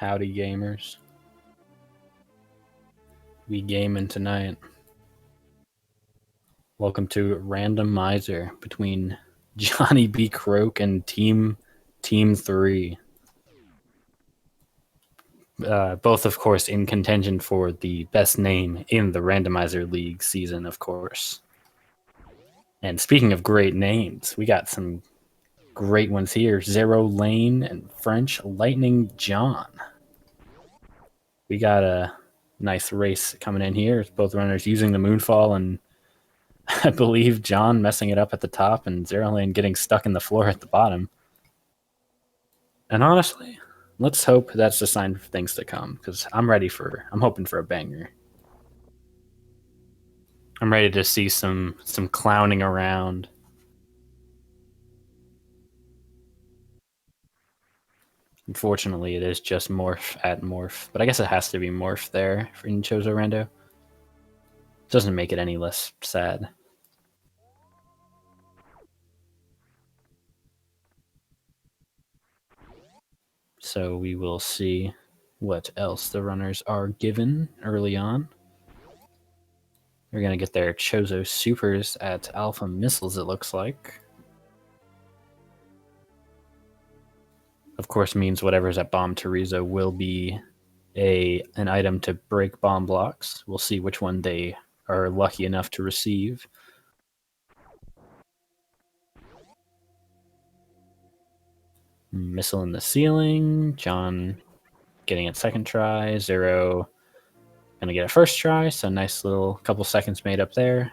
Howdy, gamers. We gaming tonight. Welcome to Randomizer between Johnny B. Croake and Team 3. Both, of course, in contention for the best name in the Randomizer League season, of course. And speaking of great names, we got some great ones here. Zero Lane and French Lightning John. We got a nice race coming in here. Both runners using the Moonfall, and I believe John messing it up at the top and Zero Lane getting stuck in the floor at the bottom. And honestly, let's hope that's a sign of things to come, because I'm hoping for a banger. I'm ready to see some clowning around. Unfortunately, it is just morph at morph, but I guess it has to be morph there in Chozo Rando. Doesn't make it any less sad. So we will see what else the runners are given early on. They're going to get their Chozo Supers at Alpha Missiles, it looks like. Of course, means whatever's at Bomb Terizo will be an item to break bomb blocks. We'll see which one they are lucky enough to receive. Missile in the ceiling. John getting it second try. Zero gonna get it first try, so nice little couple seconds made up there.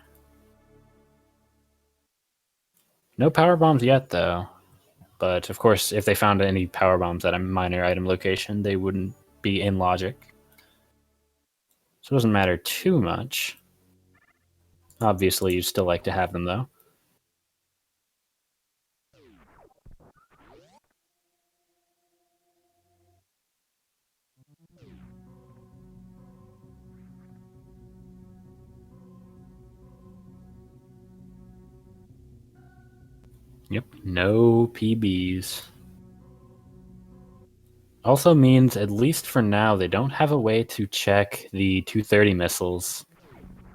No power bombs yet, though. But of course, if they found any power bombs at a minor item location, they wouldn't be in logic. So it doesn't matter too much. Obviously, you'd still like to have them, though. Yep, no PBs. Also means, at least for now, they don't have a way to check the 230 missiles.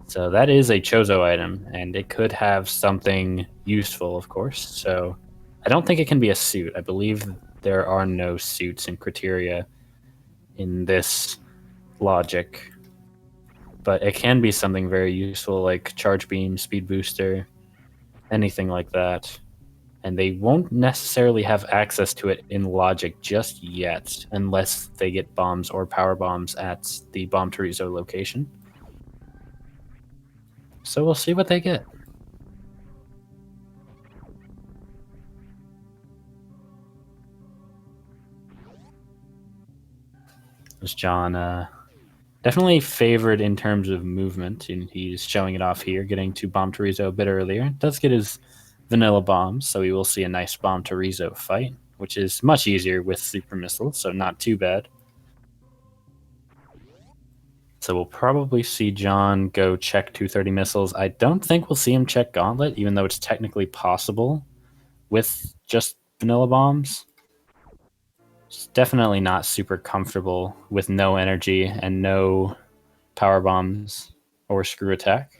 So that is a Chozo item, and it could have something useful, of course. So I don't think it can be a suit. I believe there are no suits and criteria in this logic. But it can be something very useful, like Charge Beam, Speed Booster, anything like that. And they won't necessarily have access to it in logic just yet, unless they get bombs or power bombs at the Bomb Terizo location. So we'll see what they get. There's John, definitely favored in terms of movement, and he's showing it off here, getting to Bomb Terizo a bit earlier. Does get his vanilla bombs, so we will see a nice Bomb Terizo fight, which is much easier with super missiles, so not too bad. So we'll probably see John go check 230 missiles. I don't think we'll see him check Gauntlet, even though it's technically possible with just vanilla bombs. It's definitely not super comfortable with no energy and no power bombs or screw attack.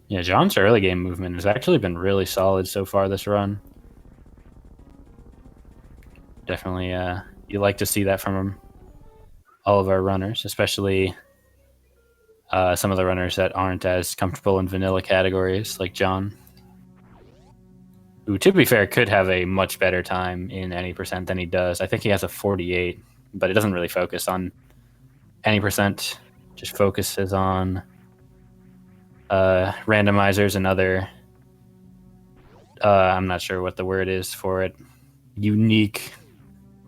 Yeah, John's early game movement has actually been really solid so far this run. Definitely, you like to see that from all of our runners, especially some of the runners that aren't as comfortable in vanilla categories, like John, who, to be fair, could have a much better time in any percent than he does. I think he has a 48, but it doesn't really focus on any percent, just focuses on randomizers and other, I'm not sure what the word is for it, unique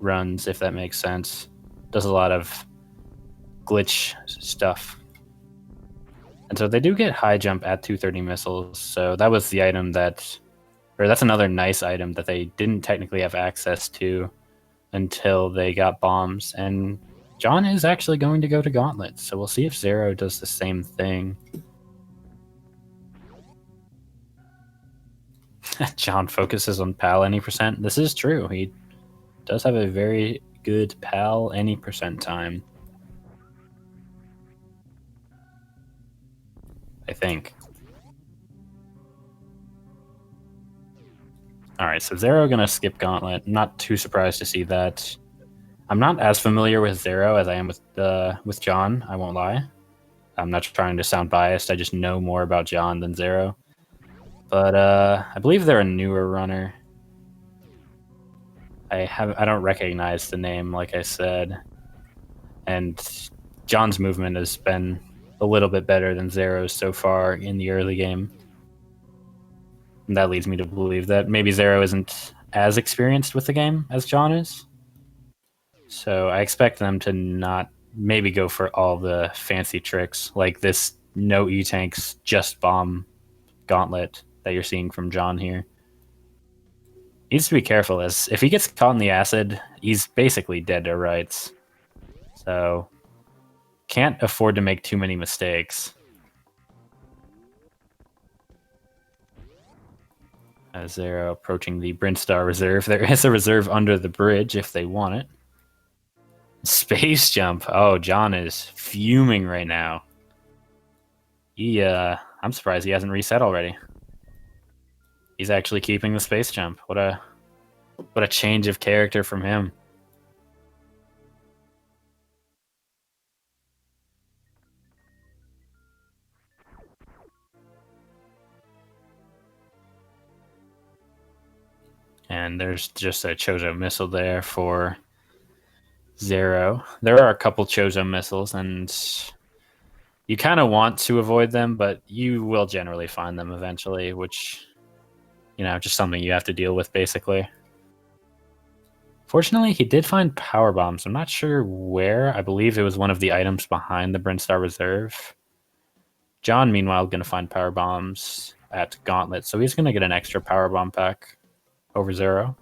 runs, if that makes sense. Does a lot of glitch stuff. And so they do get high jump at 230 missiles, so that was the item that's another nice item that they didn't technically have access to until they got bombs. And John is actually going to go to Gauntlet, so we'll see if Zero does the same thing. John focuses on PAL any percent. This is true. He does have a very good PAL any percent time. I think. Alright, so Zero gonna skip Gauntlet. Not too surprised to see that. I'm not as familiar with Zero as I am with John, I won't lie. I'm not trying to sound biased, I just know more about John than Zero. But I believe they're a newer runner. I don't recognize the name, like I said. And John's movement has been a little bit better than Zero's so far in the early game. And that leads me to believe that maybe Zero isn't as experienced with the game as John is. So I expect them to not maybe go for all the fancy tricks like this no E-tanks, just bomb gauntlet that you're seeing from John here. Needs to be careful, as if he gets caught in the acid, he's basically dead to rights. So can't afford to make too many mistakes. As they're approaching the Brinstar Reserve, there is a reserve under the bridge if they want it. Space jump. Oh, John is fuming right now. I'm surprised he hasn't reset already. He's actually keeping the space jump. What a change of character from him. And there's just a Chozo missile there for Zero. There are a couple Chozo missiles, and you kind of want to avoid them, but you will generally find them eventually, which, just something you have to deal with, basically. Fortunately, he did find power bombs. I'm not sure where. I believe it was one of the items behind the Brinstar Reserve. John, meanwhile, going to find power bombs at Gauntlet, so he's going to get an extra power bomb pack over Zero.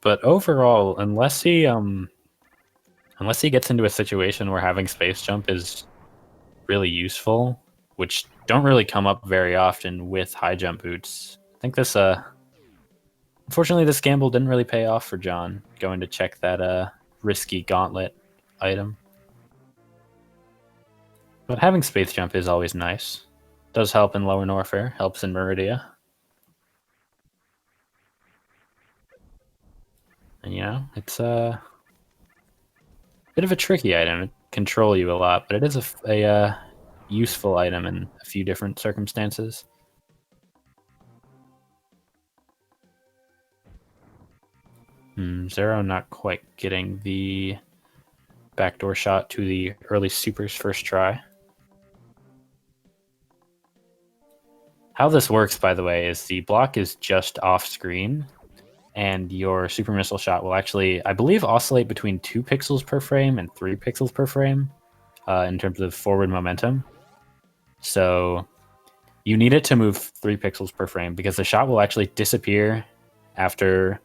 But overall, unless he gets into a situation where having space jump is really useful, which don't really come up very often with high jump boots, I think this unfortunately this gamble didn't really pay off for John, going to check that risky gauntlet item. But having space jump is always nice. Does help in Lower Norfair, helps in Meridia. And it's a bit of a tricky item. It control you a lot, but it is a useful item in a few different circumstances. Zero not quite getting the backdoor shot to the early supers first try. How this works, by the way, is the block is just off screen, and your super missile shot will actually, I believe, oscillate between 2 pixels per frame and 3 pixels per frame in terms of forward momentum. So you need it to move 3 pixels per frame because the shot will actually disappear after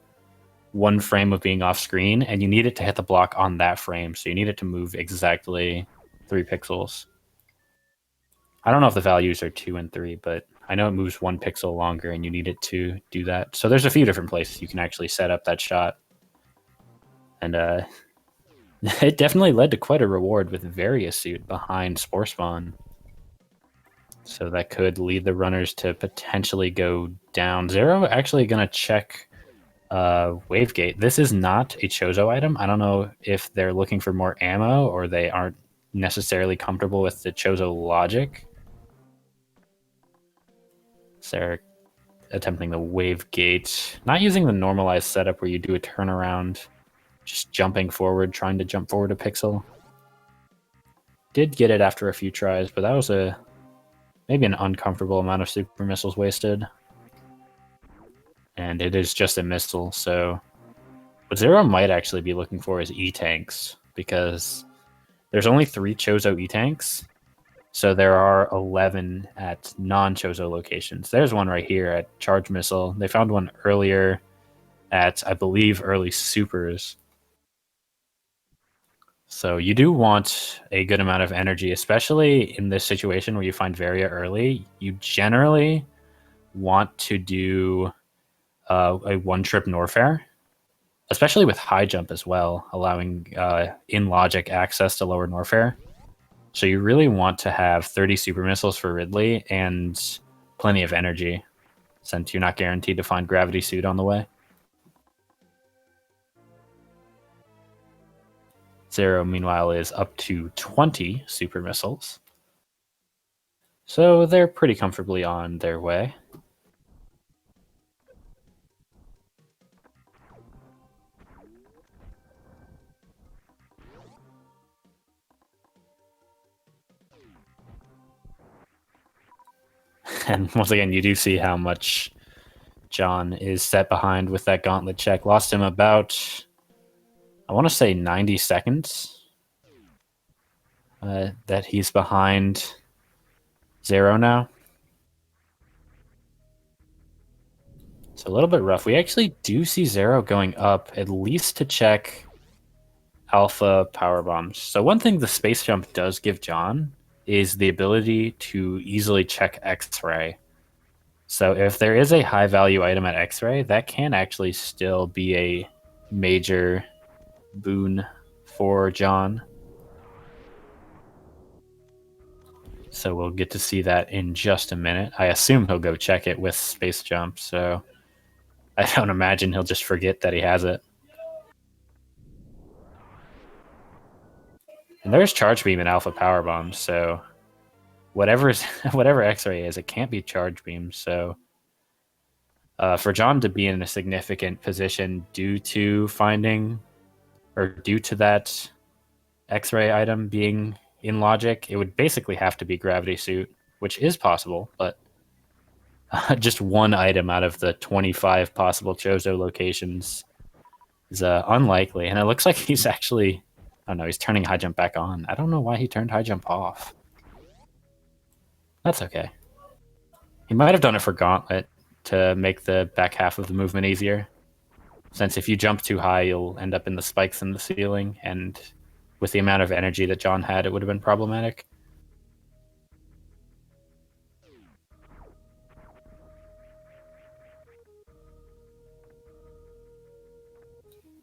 1 frame of being off screen, and you need it to hit the block on that frame. So you need it to move exactly 3 pixels. I don't know if the values are 2 and 3, but I know it moves 1 pixel longer, and you need it to do that. So there's a few different places you can actually set up that shot. And it definitely led to quite a reward with Variasuit behind Spore Spawn. So that could lead the runners to potentially go down. Zero actually going to check Wavegate. This is not a Chozo item. I don't know if they're looking for more ammo or they aren't necessarily comfortable with the Chozo logic. So they're attempting the Wavegate. Not using the normalized setup where you do a turnaround, just jumping forward, trying to jump forward a pixel. Did get it after a few tries, but that was maybe an uncomfortable amount of super missiles wasted. And it is just a missile, so what Zero might actually be looking for is E-tanks, because there's only 3 Chozo E-tanks, so there are 11 at non-Chozo locations. There's one right here at Charge Missile. They found one earlier at, I believe, early supers. So you do want a good amount of energy, especially in this situation where you find Varia early. You generally want to do a one-trip Norfair, especially with high jump as well, allowing in-logic access to lower Norfair. So you really want to have 30 super missiles for Ridley and plenty of energy, since you're not guaranteed to find gravity suit on the way. Zero, meanwhile, is up to 20 super missiles. So they're pretty comfortably on their way. And once again, you do see how much John is set behind with that gauntlet check. Lost him about, I want to say 90 seconds that he's behind Zero now. It's a little bit rough. We actually do see Zero going up, at least to check alpha power bombs. So one thing the space jump does give John is the ability to easily check X-ray. So if there is a high value item at X-ray, that can actually still be a major boon for John. So we'll get to see that in just a minute. I assume he'll go check it with space jump, so I don't imagine he'll just forget that he has it. And there's charge beam and alpha power bombs, so whatever X-ray is, it can't be charge beam. So for John to be in a significant position due to finding, or due to that X-ray item being in logic, it would basically have to be gravity suit, which is possible, but just one item out of the 25 possible Chozo locations is unlikely. And it looks like he's actually, I don't know, he's turning high jump back on. I don't know why he turned high jump off. That's okay. He might have done it for Gauntlet to make the back half of the movement easier, since if you jump too high, you'll end up in the spikes in the ceiling, and with the amount of energy that John had, it would have been problematic.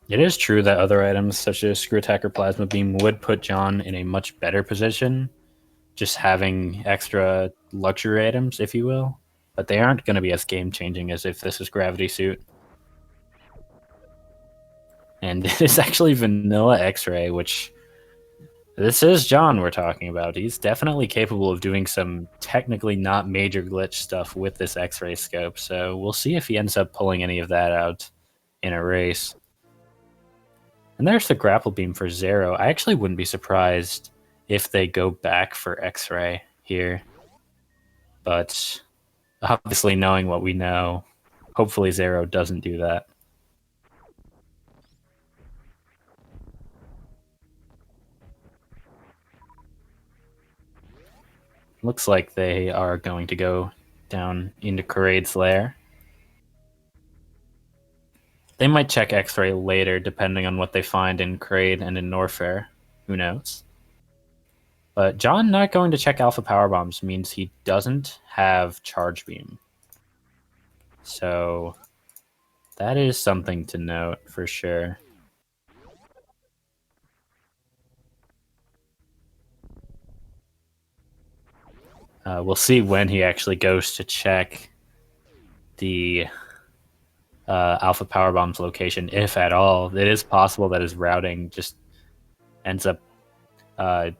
It is true that other items such as Screw Attack or Plasma Beam would put John in a much better position, just having extra luxury items, if you will, but they aren't going to be as game-changing as if this is Gravity Suit. And it is actually Vanilla X-Ray, which this is John we're talking about. He's definitely capable of doing some technically not major glitch stuff with this X-Ray scope, so we'll see if he ends up pulling any of that out in a race. And there's the grapple beam for Zero. I actually wouldn't be surprised if they go back for X-Ray here. But obviously knowing what we know, hopefully Zero doesn't do that. Looks like they are going to go down into Crade's lair. They might check X-Ray later, depending on what they find in Crade and in Norfair. Who knows? But John not going to check Alpha Power Bombs means he doesn't have Charge Beam. So that is something to note for sure. We'll see when he actually goes to check the Alpha Power Bomb's location, if at all. It is possible that his routing just ends up... how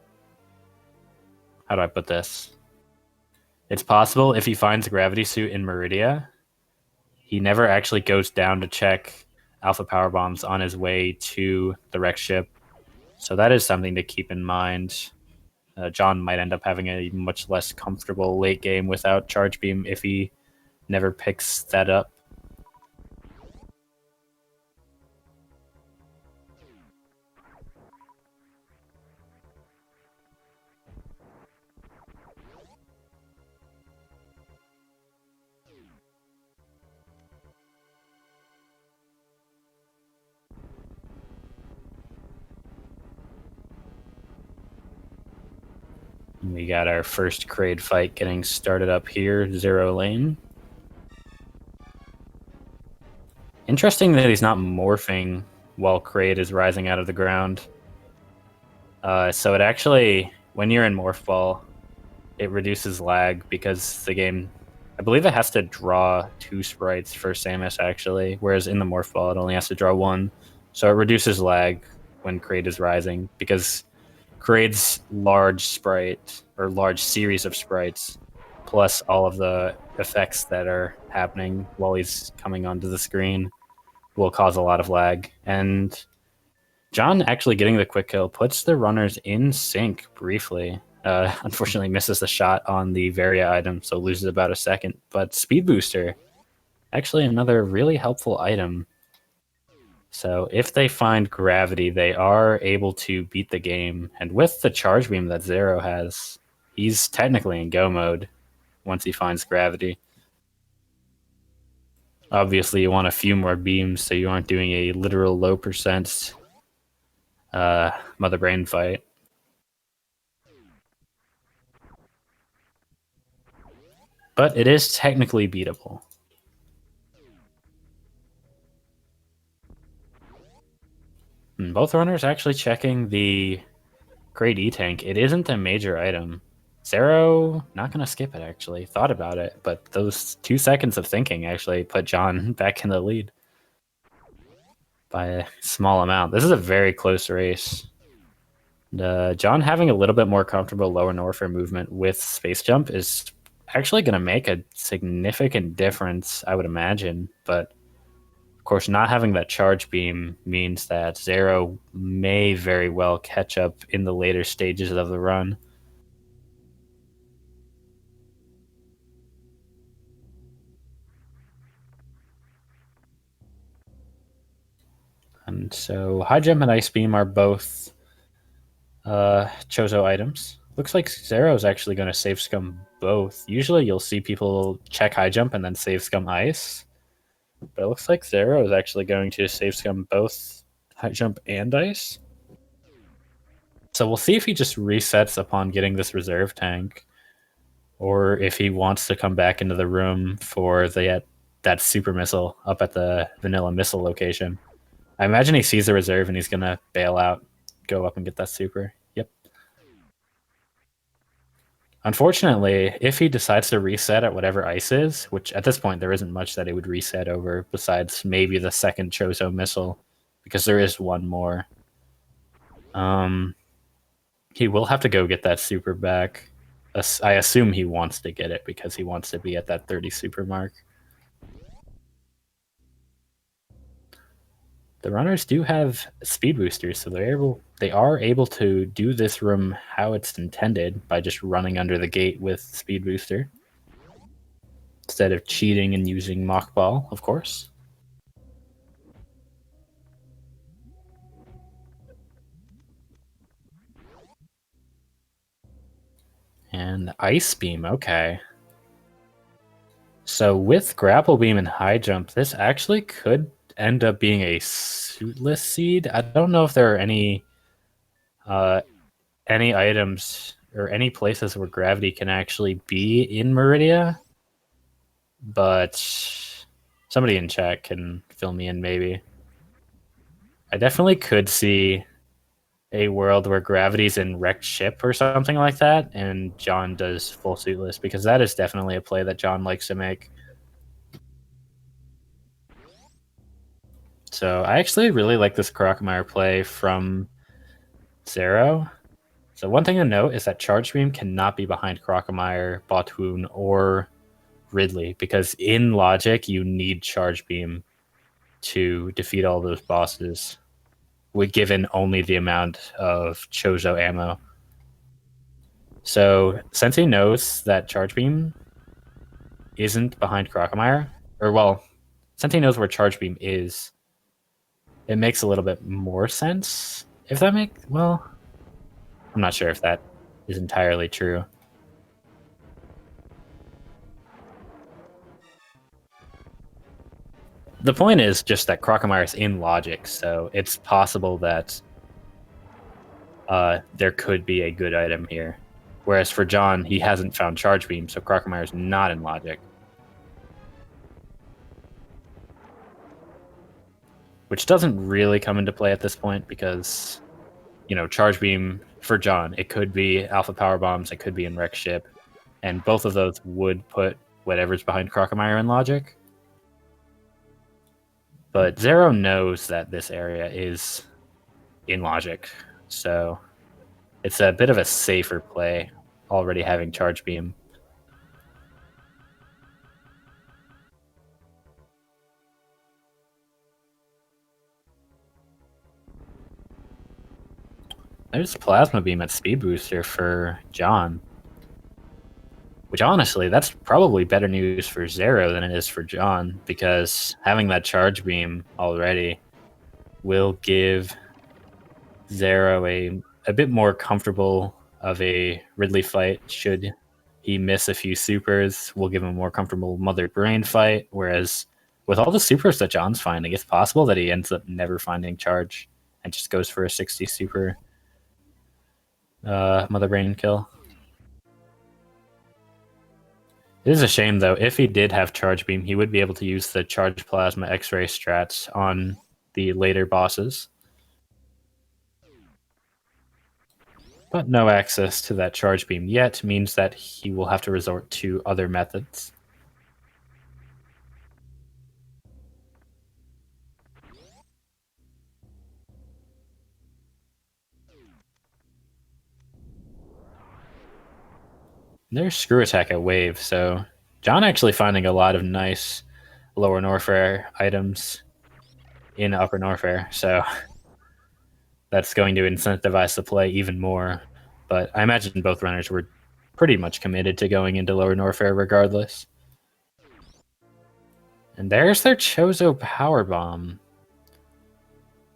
do I put this? It's possible if he finds Gravity Suit in Meridia, he never actually goes down to check Alpha Power Bombs on his way to the wreck ship. So that is something to keep in mind. John might end up having a much less comfortable late game without Charge Beam if he never picks that up. We got our first Crade fight getting started up here, Zero lane. Interesting that he's not morphing while Kraid is rising out of the ground. So it actually, when you're in Morph Ball, it reduces lag because the game, I believe it has to draw 2 sprites for Samus actually, whereas in the Morph Ball it only has to draw 1. So it reduces lag when Kraid is rising because Kraid's large sprite or large series of sprites plus all of the effects that are happening while he's coming onto the screen will cause a lot of lag. And John actually getting the quick kill puts the runners in sync briefly. Unfortunately, misses the shot on the Varia item, so loses about a second. But Speed Booster, actually another really helpful item. So if they find Gravity, they are able to beat the game. And with the Charge Beam that Zero has, he's technically in Go mode once he finds Gravity. Obviously, you want a few more beams so you aren't doing a literal low percent Mother Brain fight. But it is technically beatable. And both runners actually checking the Great E-Tank. It isn't a major item. Zero, not going to skip it, actually. Thought about it, but those 2 seconds of thinking actually put John back in the lead by a small amount. This is a very close race. John having a little bit more comfortable lower Norfer movement with Space Jump is actually going to make a significant difference, I would imagine. But, of course, not having that Charge Beam means that Zero may very well catch up in the later stages of the run. And so High Jump and Ice Beam are both Chozo items. Looks like Zero is actually going to save scum both. Usually you'll see people check High Jump and then save scum Ice. But it looks like Zero is actually going to save scum both High Jump and Ice. So we'll see if he just resets upon getting this reserve tank, or if he wants to come back into the room for that super missile up at the vanilla missile location. I imagine he sees the reserve and he's going to bail out, go up and get that super. Yep. Unfortunately, if he decides to reset at whatever ice is, which at this point there isn't much that it would reset over besides maybe the second Chozo missile, because there is one more. He will have to go get that super back. I assume he wants to get it because he wants to be at that 30 super mark. The runners do have speed boosters, so they are able to do this room how it's intended by just running under the gate with speed booster instead of cheating and using mock ball, of course. And ice beam, okay. So with grapple beam and high jump, this actually could end up being a suitless seed. I don't know if there are any items or any places where gravity can actually be in Meridia, but somebody in chat can fill me in maybe. I definitely could see a world where gravity's in wrecked ship or something like that, and John does full suitless, because that is definitely a play that John likes to make. So I actually really like this Croque play from Zero. So one thing to note is that Charge Beam cannot be behind Croque, Botwoon, or Ridley, because in logic you need Charge Beam to defeat all those bosses, given only the amount of Chozo ammo. So since he knows that Charge Beam isn't behind Croque, or well, since he knows where Charge Beam is, it makes a little bit more sense. If that makes, well, I'm not sure if that is entirely true. The point is just that Croque is in logic, so it's possible that there could be a good item here. Whereas for John, he hasn't found Charge Beam, so Croque is not in logic. which doesn't really come into play at this point because, Charge Beam for John, it could be Alpha Power Bombs, it could be in Wreck Ship, and both of those would put whatever's behind Crocomire in logic. But Zero knows that this area is in logic, so it's a bit of a safer play already having Charge Beam. There's Plasma Beam at Speed Booster for John. Which honestly, that's probably better news for Zero than it is for John, because having that Charge Beam already will give Zero a bit more comfortable of a Ridley fight. Should he miss a few supers, we'll give him a more comfortable Mother Brain fight, whereas with all the supers that John's finding, it's possible that he ends up never finding Charge and just goes for a 60 super Mother Brain kill. It is a shame, though. If he did have Charge Beam, he would be able to use the Charge Plasma X-Ray strats on the later bosses. But no access to that Charge Beam yet means that he will have to resort to other methods. There's Screw Attack at Wave, so John actually finding a lot of nice Lower Norfair items in Upper Norfair, so that's going to incentivize the play even more. But I imagine both runners were pretty much committed to going into Lower Norfair regardless. And there's their Chozo Power Bomb,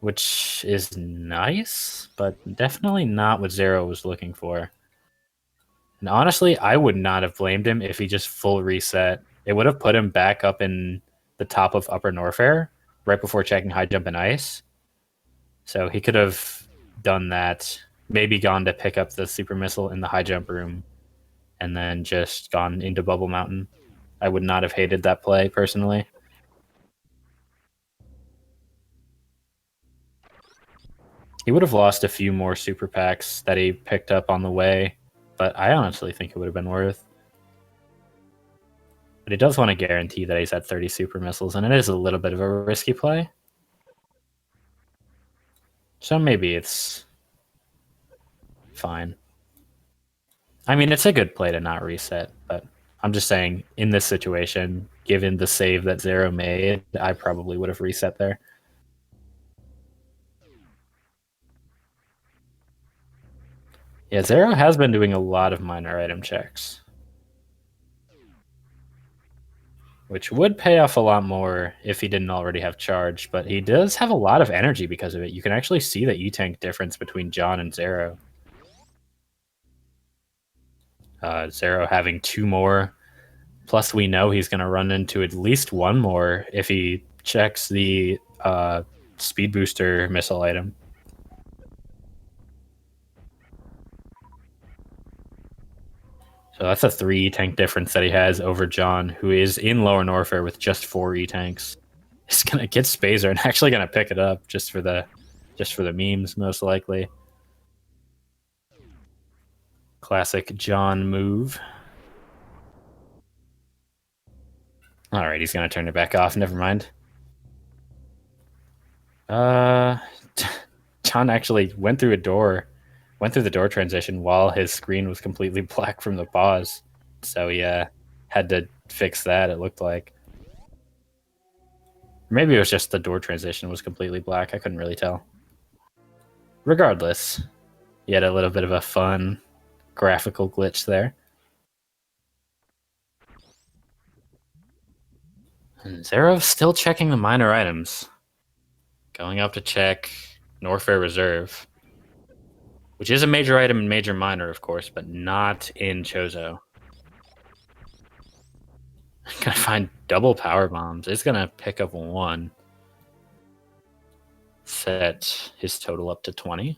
which is nice, but definitely not what Zero was looking for. And honestly, I would not have blamed him if he just full reset. It would have put him back up in the top of Upper Norfair right before checking High Jump and Ice. So he could have done that, maybe gone to pick up the Super Missile in the High Jump room, and then just gone into Bubble Mountain. I would not have hated that play, personally. He would have lost a few more super packs that he picked up on the way, but I honestly think it would have been worth. But he does want to guarantee that he's at 30 super missiles, and it is a little bit of a risky play. So maybe it's fine. I mean, it's a good play to not reset, but I'm just saying, in this situation, given the save that Zero made, I probably would have reset there. Yeah, Zero has been doing a lot of minor item checks, which would pay off a lot more if he didn't already have charge, but he does have a lot of energy because of it. You can actually see the E-Tank difference between John and Zero. Zero having 2 more, plus we know he's going to run into at least 1 more if he checks the speed booster missile item. So that's a 3 E-Tank difference that he has over John, who is in Lower Norfair with just 4 E-Tanks. He's gonna get Spazer and actually gonna pick it up just for the memes, most likely. Classic John move. All right, he's gonna turn it back off. Never mind. John actually went through the door transition while his screen was completely black from the pause. So he had to fix that, it looked like. Maybe it was just the door transition was completely black. I couldn't really tell. Regardless, he had a little bit of a fun graphical glitch there. And Zero's still checking the minor items. Going up to check Norfair Reserve, which is a major item in Major Minor, of course, but not in Chozo. Gonna find double power bombs. It's gonna pick up 1. Set his total up to 20.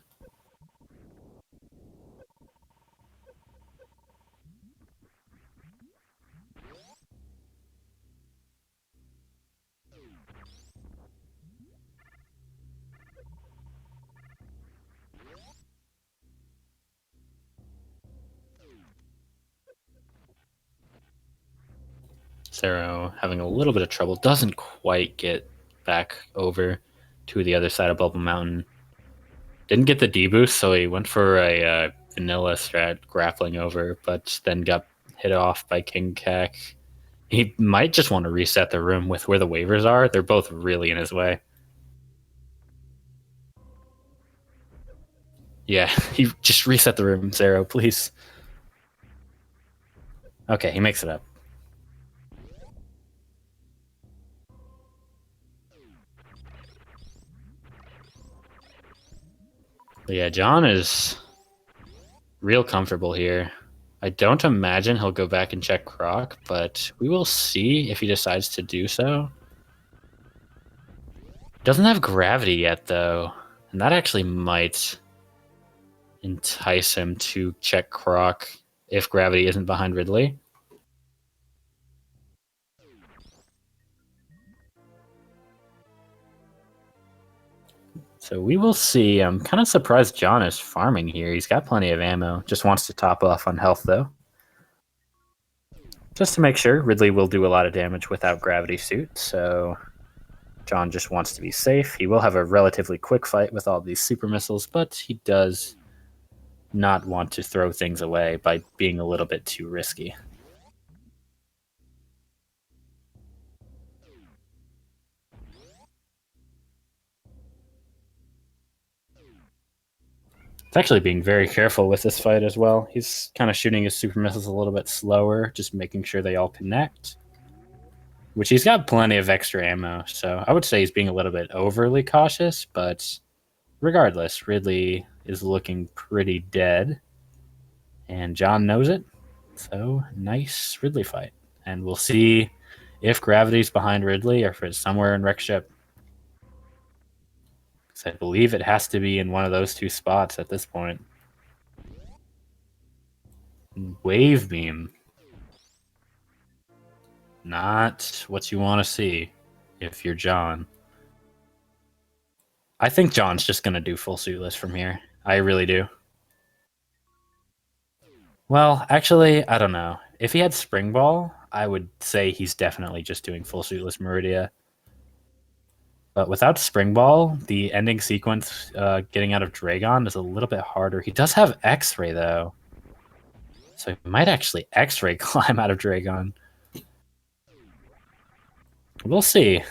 Zero having a little bit of trouble. Doesn't quite get back over to the other side of Bubble Mountain. Didn't get the deboost, so he went for a vanilla strat, grappling over, but then got hit off by King Kak. He might just want to reset the room with where the waivers are. They're both really in his way. Yeah, he just reset the room, Zero, please. Okay, he makes it up. But yeah, John is real comfortable here. I don't imagine he'll go back and check Croc, but we will see if he decides to do so. Doesn't have gravity yet, though, and that actually might entice him to check Croc if gravity isn't behind Ridley. So we will see. I'm kind of surprised John is farming here. He's got plenty of ammo. Just wants to top off on health, though. Just to make sure, Ridley will do a lot of damage without gravity suit, so John just wants to be safe. He will have a relatively quick fight with all these super missiles, but he does not want to throw things away by being a little bit too risky. It's actually being very careful with this fight as well. He's kind of shooting his super missiles a little bit slower, just making sure they all connect. Which he's got plenty of extra ammo, so I would say he's being a little bit overly cautious, but regardless, Ridley is looking pretty dead. And John knows it. So, nice Ridley fight. And we'll see if gravity's behind Ridley or if it's somewhere in Wreck Ship. Because I believe it has to be in one of those two spots at this point. Wave beam. Not what you want to see if you're John. I think John's just going to do full suitless from here. I really do. Well, actually, I don't know. If he had Spring Ball, I would say he's definitely just doing full suitless Meridia. But without Spring Ball, the ending sequence getting out of Dragon is a little bit harder. He does have X-Ray, though. So he might actually X-Ray climb out of Dragon. We'll see.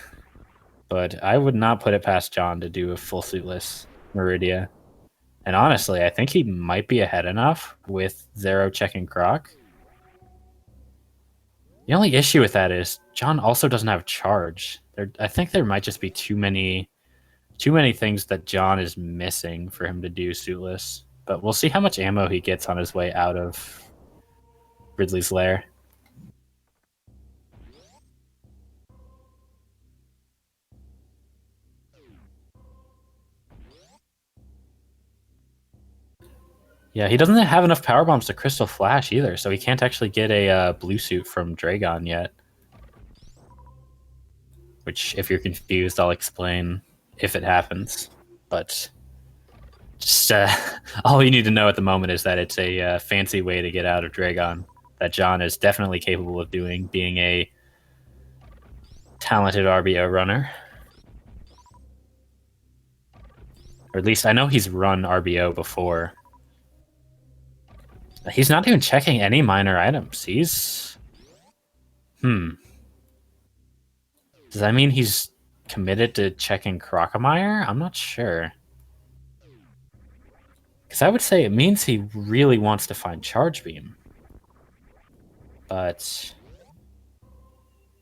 But I would not put it past John to do a full suitless Meridia. And honestly, I think he might be ahead enough with Zero checking Croc. The only issue with that is John also doesn't have charge. I think there might just be too many things that John is missing for him to do suitless. But we'll see how much ammo he gets on his way out of Ridley's lair. Yeah, he doesn't have enough power bombs to Crystal Flash either, so he can't actually get a blue suit from Dragon yet. Which, if you're confused, I'll explain if it happens. But just all you need to know at the moment is that it's a fancy way to get out of Dragon that John is definitely capable of doing, being a talented RBO runner. Or at least I know he's run RBO before. He's not even checking any minor items. He's... Does that mean he's committed to checking Crocomire? I'm not sure. Because I would say it means he really wants to find Charge Beam. But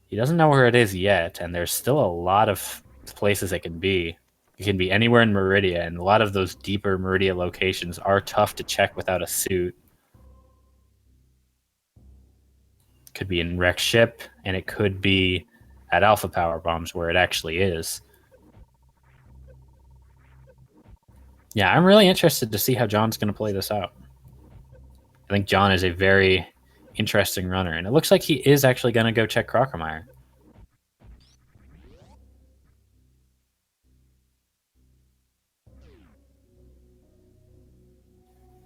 he doesn't know where it is yet, and there's still a lot of places it can be. It can be anywhere in Meridia, and a lot of those deeper Meridia locations are tough to check without a suit. Could be in Wreck Ship, and it could be at Alpha Power Bombs where it actually is. Yeah, I'm really interested to see how John's going to play this out. I think John is a very interesting runner, and it looks like he is actually going to go check Crocomire.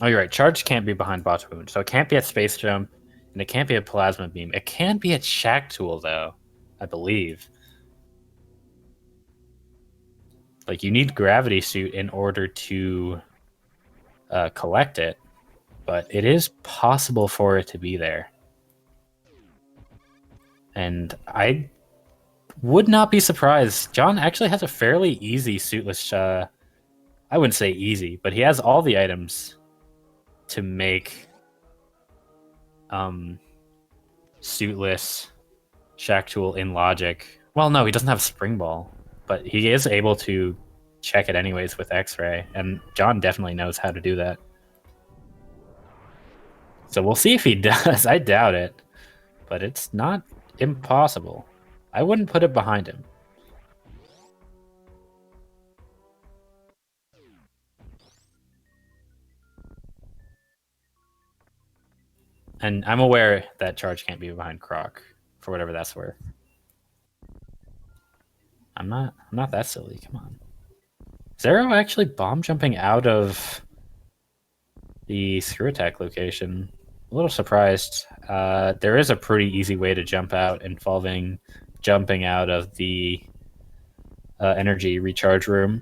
Oh, you're right. Charge can't be behind Bot's Wound, so it can't be at Space Jump, and And it can't be a plasma beam. It can be a shack tool, though, I believe. Like, you need gravity suit in order to collect it, but it is possible for it to be there. And I would not be surprised. John actually has a fairly easy suitless. I wouldn't say easy, but he has all the items to make suitless shack tool in logic. Well, no, he doesn't have spring ball, but he is able to check it anyways with X-ray, and John definitely knows how to do that. So we'll see if he does. I doubt it, but it's not impossible. I wouldn't put it behind him. And I'm aware that charge can't be behind Croque, for whatever that's worth. I'm not that silly. Come on. Zero actually bomb jumping out of the screw attack location. A little surprised. There is a pretty easy way to jump out involving jumping out of the energy recharge room,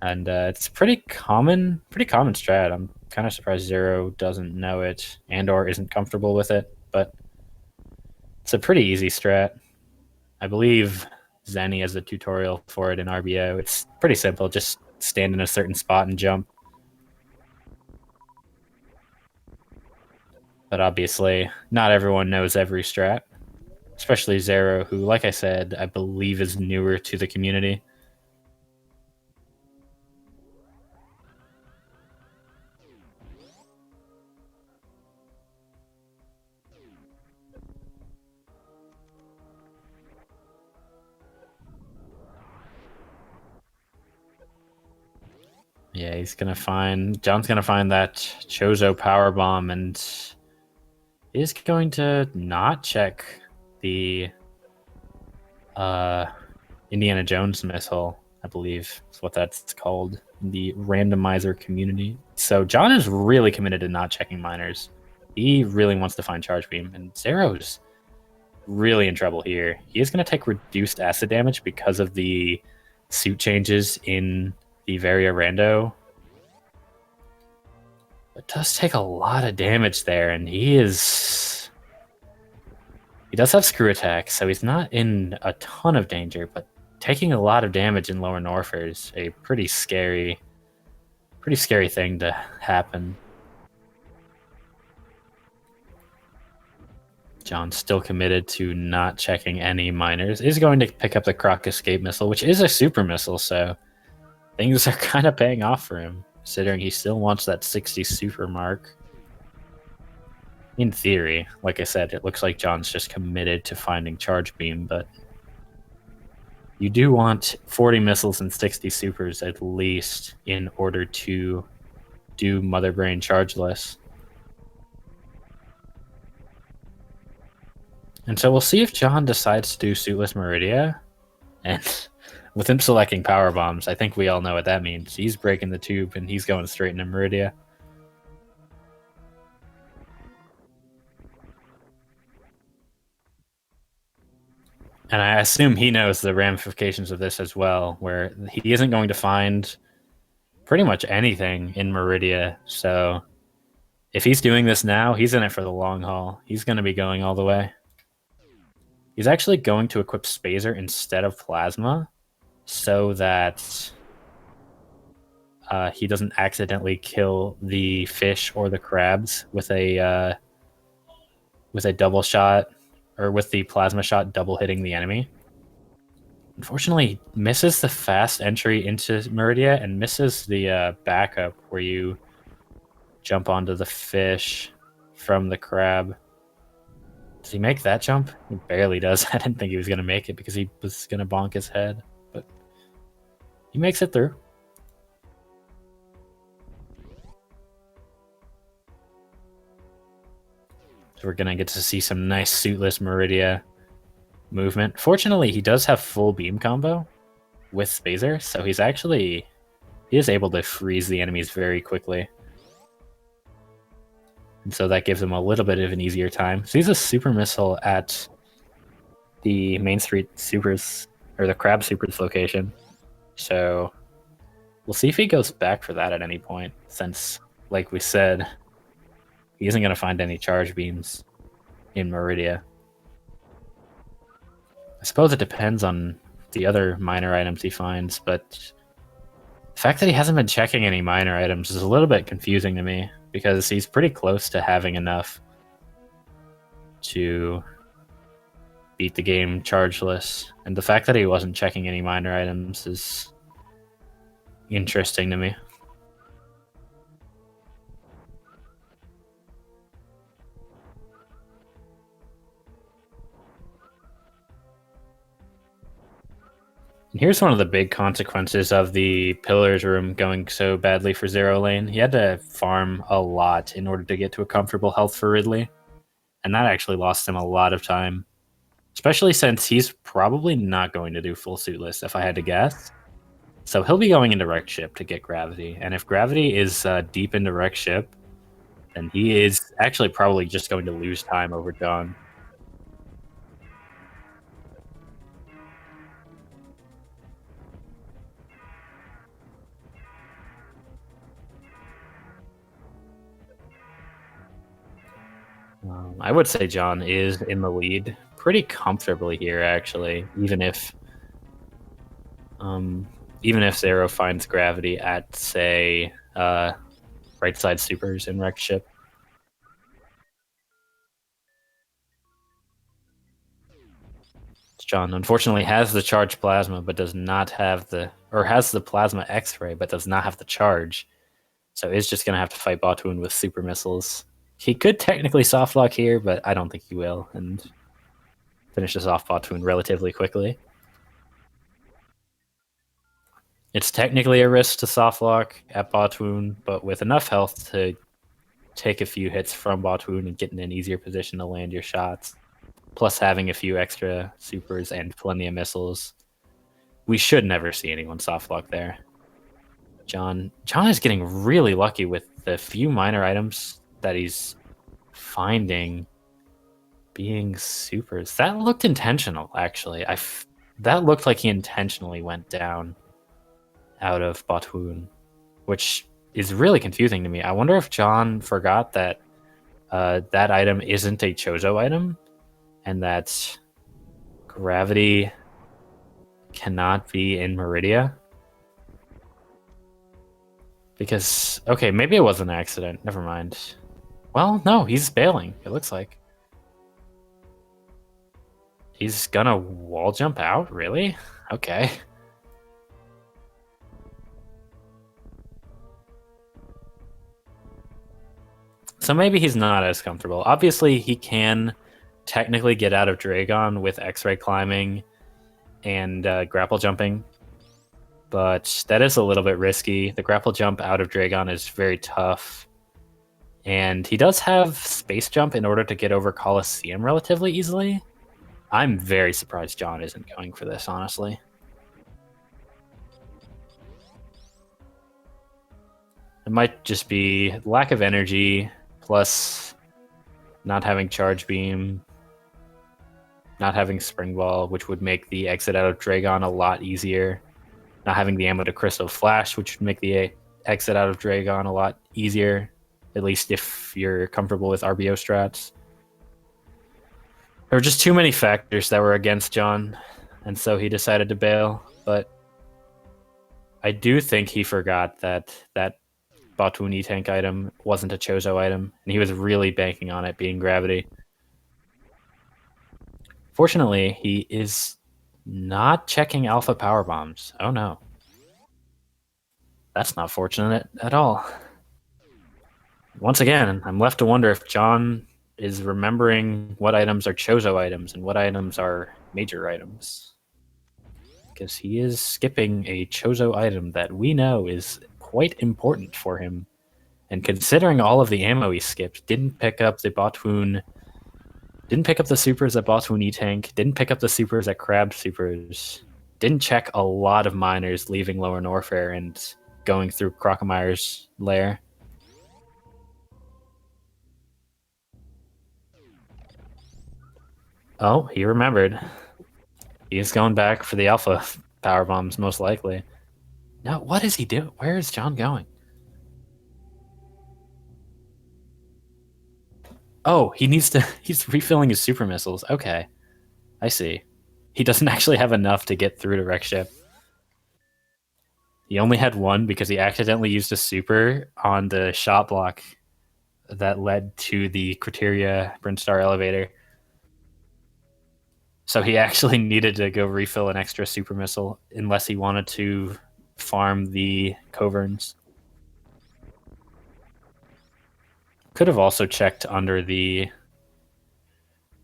and it's pretty common strat. I'm kind of surprised Zero doesn't know it and or isn't comfortable with it, but it's a pretty easy strat. I believe Zenny has a tutorial for it in RBO. It's pretty simple. Just stand in a certain spot and jump. But obviously, not everyone knows every strat, especially Zero, who, like I said, I believe is newer to the community. Yeah, John's gonna find that Chozo power bomb, and is going to not check the Indiana Jones missile, I believe is what that's called, the randomizer community. So John is really committed to not checking miners. He really wants to find charge beam, and Zero's really in trouble here. He is going to take reduced acid damage because of the suit changes in the Varia Rando. It does take a lot of damage there, and he does have screw attack, so he's not in a ton of danger, but taking a lot of damage in lower Norfer is a pretty scary thing to happen. John's still committed to not checking any miners. Is going to pick up the Croque escape missile, which is a super missile, so things are kind of paying off for him, considering he still wants that 60 super mark. In theory, like I said, it looks like John's just committed to finding charge beam, but you do want 40 missiles and 60 supers at least in order to do Mother Brain chargeless. And so we'll see if John decides to do Suitless Meridia. And with him selecting power bombs, I think we all know what that means. He's breaking the tube and he's going straight into Meridia. And I assume he knows the ramifications of this as well, where he isn't going to find pretty much anything in Meridia. So if he's doing this now, he's in it for the long haul. He's going to be going all the way. He's actually going to equip Spazer instead of Plasma so that he doesn't accidentally kill the fish or the crabs with a double shot, or with the plasma shot double hitting the enemy. Unfortunately, he misses the fast entry into Meridia and misses the backup where you jump onto the fish from the crab. Does he make that jump? He barely does. I didn't think he was going to make it because he was going to bonk his head, but he makes it through. So we're going to get to see some nice suitless Meridia movement. Fortunately, he does have full beam combo with Spazer, so he is able to freeze the enemies very quickly. And so that gives him a little bit of an easier time. So he's a super missile at the Main Street Supers, or the Crab Supers location. So we'll see if he goes back for that at any point, since, like we said, he isn't going to find any charge beams in Meridia. I suppose it depends on the other minor items he finds, but the fact that he hasn't been checking any minor items is a little bit confusing to me, because he's pretty close to having enough to beat the game chargeless. And the fact that he wasn't checking any minor items is interesting to me. And here's one of the big consequences of the Pillars room going so badly for Zero Lane. He had to farm a lot in order to get to a comfortable health for Ridley, and that actually lost him a lot of time, especially since he's probably not going to do full suitless, if I had to guess. So he'll be going into Wreck Ship to get Gravity, and if Gravity is deep into Wreck Ship, then he is actually probably just going to lose time over John. I would say John is in the lead pretty comfortably here, actually, even if Zero finds Gravity at, say, right side supers in Wreck Ship. John unfortunately has the charge plasma, but does not have has the plasma X-ray, but does not have the charge. So is just gonna have to fight Botwoon with super missiles. He could technically soft lock here, but I don't think he will, and finishes off Botwoon relatively quickly. It's technically a risk to soft lock at Botwoon, but with enough health to take a few hits from Botwoon and get in an easier position to land your shots, plus having a few extra supers and plenty of missiles, we should never see anyone soft lock there. John is getting really lucky with the few minor items that he's finding being supers. That looked intentional, actually. That looked like he intentionally went down out of Botwoon, which is really confusing to me. I wonder if John forgot that that item isn't a Chozo item, and that Gravity cannot be in Meridia. Because, okay, maybe it was an accident. Never mind. Well, no, he's bailing, it looks like. He's gonna wall jump out? Really? Okay. So maybe he's not as comfortable. Obviously, he can technically get out of Dragon with X-ray climbing and grapple jumping, but that is a little bit risky. The grapple jump out of Dragon is very tough, and he does have space jump in order to get over Coliseum relatively easily. I'm very surprised John isn't going for this, honestly. It might just be lack of energy, plus not having Charge Beam, not having Spring Ball, which would make the exit out of Dragon a lot easier. Not having the ammo to Crystal Flash, which would make the exit out of Dragon a lot easier, at least if you're comfortable with RBO strats. There were just too many factors that were against John, and so he decided to bail. But I do think he forgot that Botwoon E-Tank item wasn't a Chozo item, and he was really banking on it being Gravity. Fortunately, he is not checking Alpha Power Bombs. Oh no. That's not fortunate at all. Once again, I'm left to wonder if John is remembering what items are Chozo items and what items are major items. Because he is skipping a Chozo item that we know is quite important for him. And considering all of the ammo he skipped, didn't pick up the supers at Botwoon E-Tank, didn't pick up the supers at Crab Supers, didn't check a lot of miners leaving Lower Norfair and going through Crocomyre's lair. Oh, he remembered. He's going back for the alpha power bombs, most likely. No, what is he doing? Where is John going? Oh, he needs to. He's refilling his super missiles. Okay, I see. He doesn't actually have enough to get through to wreck ship. He only had one because he accidentally used a super on the shot block that led to the Criteria Brinstar elevator. So he actually needed to go refill an extra super missile unless he wanted to farm the Coverns. Could have also checked under the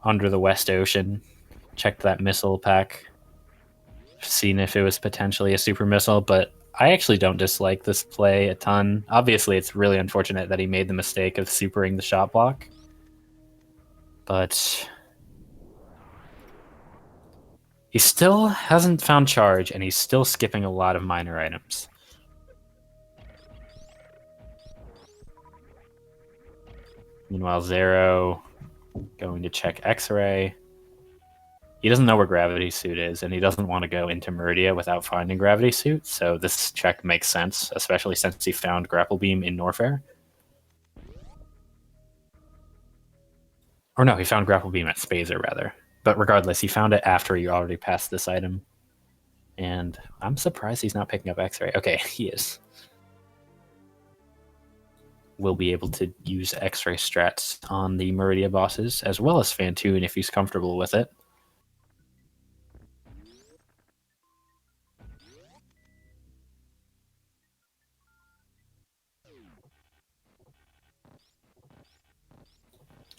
West Ocean, checked that missile pack, seen if it was potentially a super missile, but I actually don't dislike this play a ton. Obviously, it's really unfortunate that he made the mistake of supering the shot block, but he still hasn't found charge, and he's still skipping a lot of minor items. Meanwhile, Zero going to check X-ray. He doesn't know where Gravity Suit is, and he doesn't want to go into Meridia without finding Gravity Suit, so this check makes sense, especially since he found Grapple Beam in Norfair. Or no, he found Grapple Beam at Spazer, rather. But regardless, he found it after he already passed this item. And I'm surprised he's not picking up X-Ray. Okay, he is. We'll be able to use X-Ray strats on the Meridia bosses, as well as Fantoon if he's comfortable with it.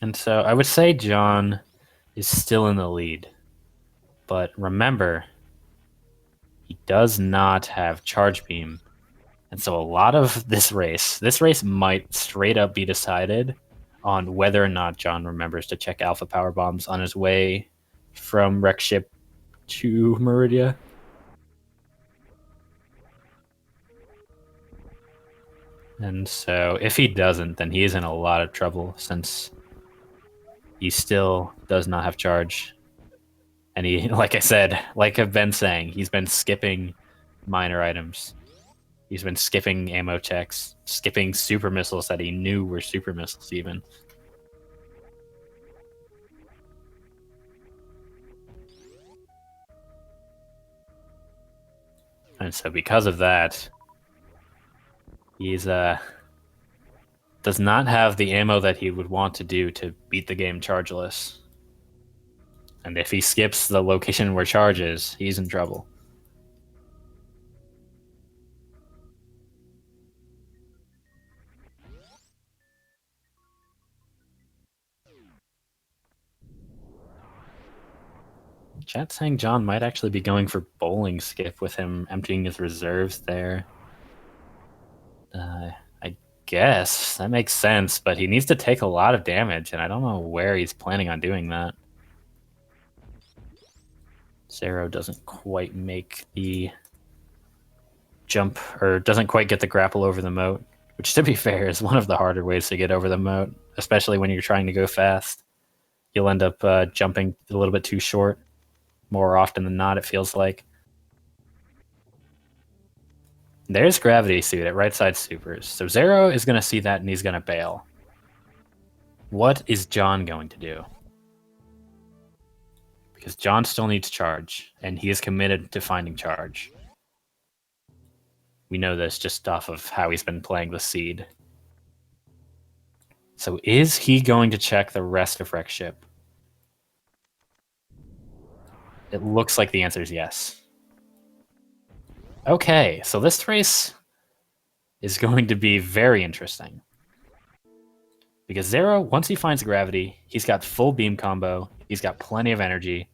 And so I would say John is still in the lead. But remember, he does not have Charge Beam. And so a lot of this race might straight up be decided on whether or not John remembers to check Alpha Power Bombs on his way from Wreck Ship to Meridia. And so if he doesn't, then he is in a lot of trouble since he still does not have charge. And he, like I said, like I've been saying, he's been skipping minor items. He's been skipping ammo checks, skipping super missiles that he knew were super missiles even. And so because of that, he's does not have the ammo that he would want to do to beat the game chargeless. And if he skips the location where charge is, he's in trouble. Chat saying John might actually be going for bowling skip with him emptying his reserves there. I guess that makes sense, but he needs to take a lot of damage, and I don't know where he's planning on doing that. Zero doesn't quite make the jump, or doesn't quite get the grapple over the moat, which, to be fair, is one of the harder ways to get over the moat, especially when you're trying to go fast. You'll end up jumping a little bit too short more often than not, it feels like. There's Gravity Suit at right side supers. So Zero is going to see that and he's going to bail. What is John going to do? Because John still needs charge, and he is committed to finding charge. We know this just off of how he's been playing the Seed. So is he going to check the rest of Wreck Ship? It looks like the answer is yes. Okay, so this race is going to be very interesting. Because Zero, once he finds Gravity, he's got full beam combo, he's got plenty of energy.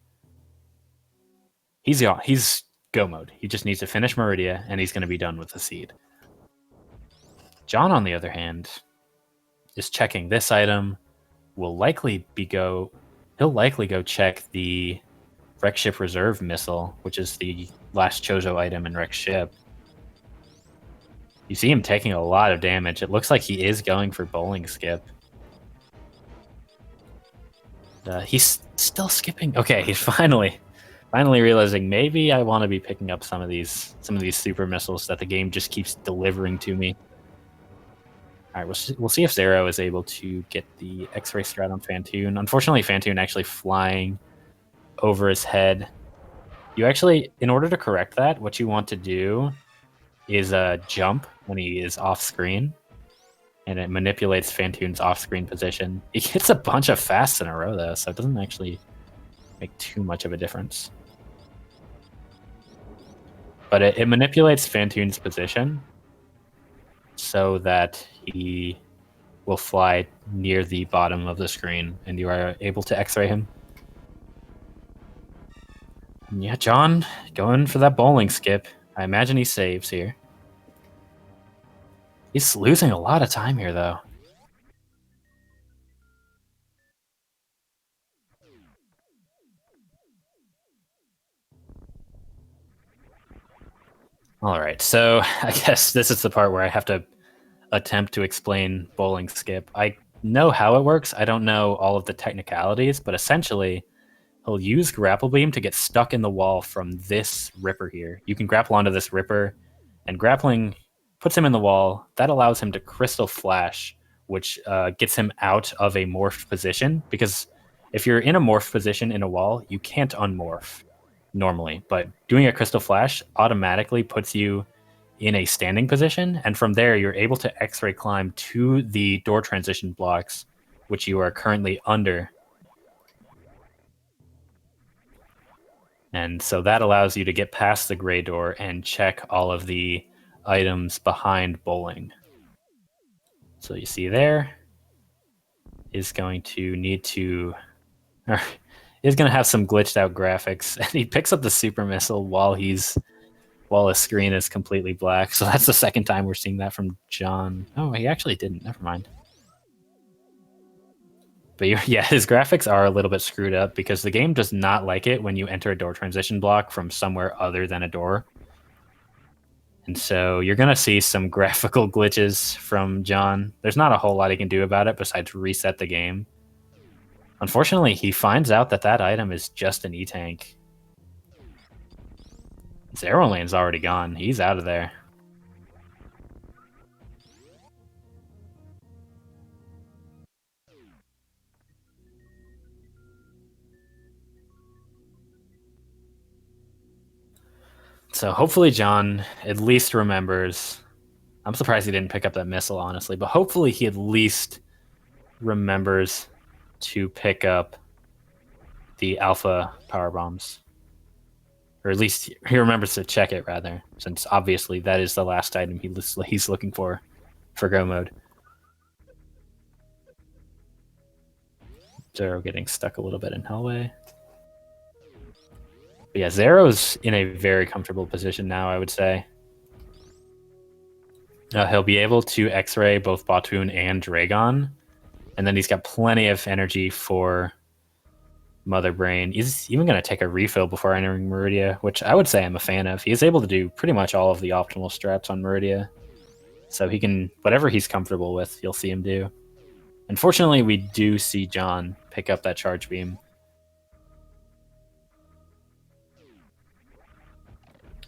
He's go mode. He just needs to finish Meridia, and he's going to be done with the Seed. John, on the other hand, is checking this item. He'll likely go check the Wreck Ship Reserve Missile, which is the last Chozo item in Wreck Ship. You see him taking a lot of damage. It looks like he is going for bowling skip. He's still skipping. Okay, he's finally realizing maybe I want to be picking up some of these super missiles that the game just keeps delivering to me. All right, we'll see if Zero is able to get the X-ray strat on Fantoon. Unfortunately, Fantoon actually flying over his head. You actually, in order to correct that, what you want to do is jump when he is off screen, and it manipulates Fantoon's off-screen position. He gets a bunch of fasts in a row though, so it doesn't actually make too much of a difference. But it manipulates Fantoon's position so that he will fly near the bottom of the screen, and you are able to X-ray him. And yeah, John going for that bowling skip. I imagine he saves here. He's losing a lot of time here, though. All right, so I guess this is the part where I have to attempt to explain bowling skip. I know how it works. I don't know all of the technicalities, but essentially, he'll use grapple beam to get stuck in the wall from this ripper here. You can grapple onto this ripper, and grappling puts him in the wall. That allows him to crystal flash, which gets him out of a morphed position, because if you're in a morphed position in a wall, you can't unmorph normally, but doing a crystal flash automatically puts you in a standing position, and from there you're able to X-ray climb to the door transition blocks, which you are currently under. And so that allows you to get past the gray door and check all of the items behind bowling. So you see there is going to need to, or is going to have some glitched out graphics, and he picks up the super missile while his screen is completely black. So that's the second time we're seeing that from John. Oh, he actually didn't. Never mind. But yeah, his graphics are a little bit screwed up because the game does not like it when you enter a door transition block from somewhere other than a door. And so you're going to see some graphical glitches from John. There's not a whole lot he can do about it besides reset the game. Unfortunately, he finds out that that item is just an E-Tank. Zero Lane's already gone. He's out of there. So hopefully John at least remembers. I'm surprised he didn't pick up that missile, honestly, but hopefully he at least remembers to pick up the alpha power bombs. Or at least he remembers to check it, rather, since obviously that is the last item he's looking for go mode. Zero getting stuck a little bit in Hellway. But yeah, Zero's in a very comfortable position now, I would say. He'll be able to X-ray both Batoon and Dragon, and then he's got plenty of energy for Mother Brain. He's even going to take a refill before entering Meridia, which I would say I'm a fan of. He is able to do pretty much all of the optimal strats on Meridia, so he can, whatever he's comfortable with, you'll see him do. Unfortunately, we do see John pick up that charge beam.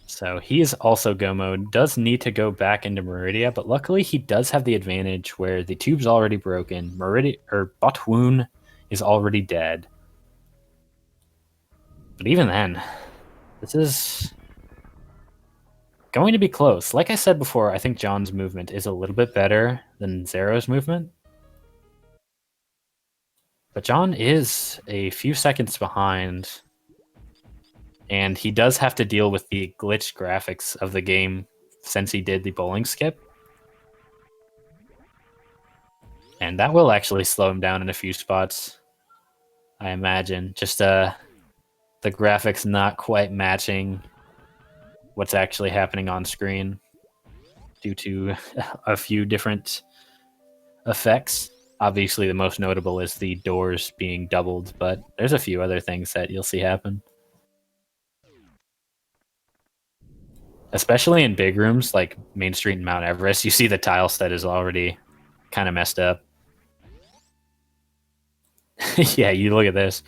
So he is also go mode, does need to go back into Meridia, but luckily he does have the advantage where the tube's already broken. Botwoon is already dead. But even then, this is going to be close. Like I said before, I think John's movement is a little bit better than Zero's movement. But John is a few seconds behind, and he does have to deal with the glitched graphics of the game since he did the bowling skip. And that will actually slow him down in a few spots, I imagine. Just the graphics not quite matching what's actually happening on screen due to a few different effects. Obviously, the most notable is the doors being doubled, but there's a few other things that you'll see happen. Especially in big rooms like Main Street and Mount Everest, you see the tile set is already kind of messed up. Yeah, you look at this.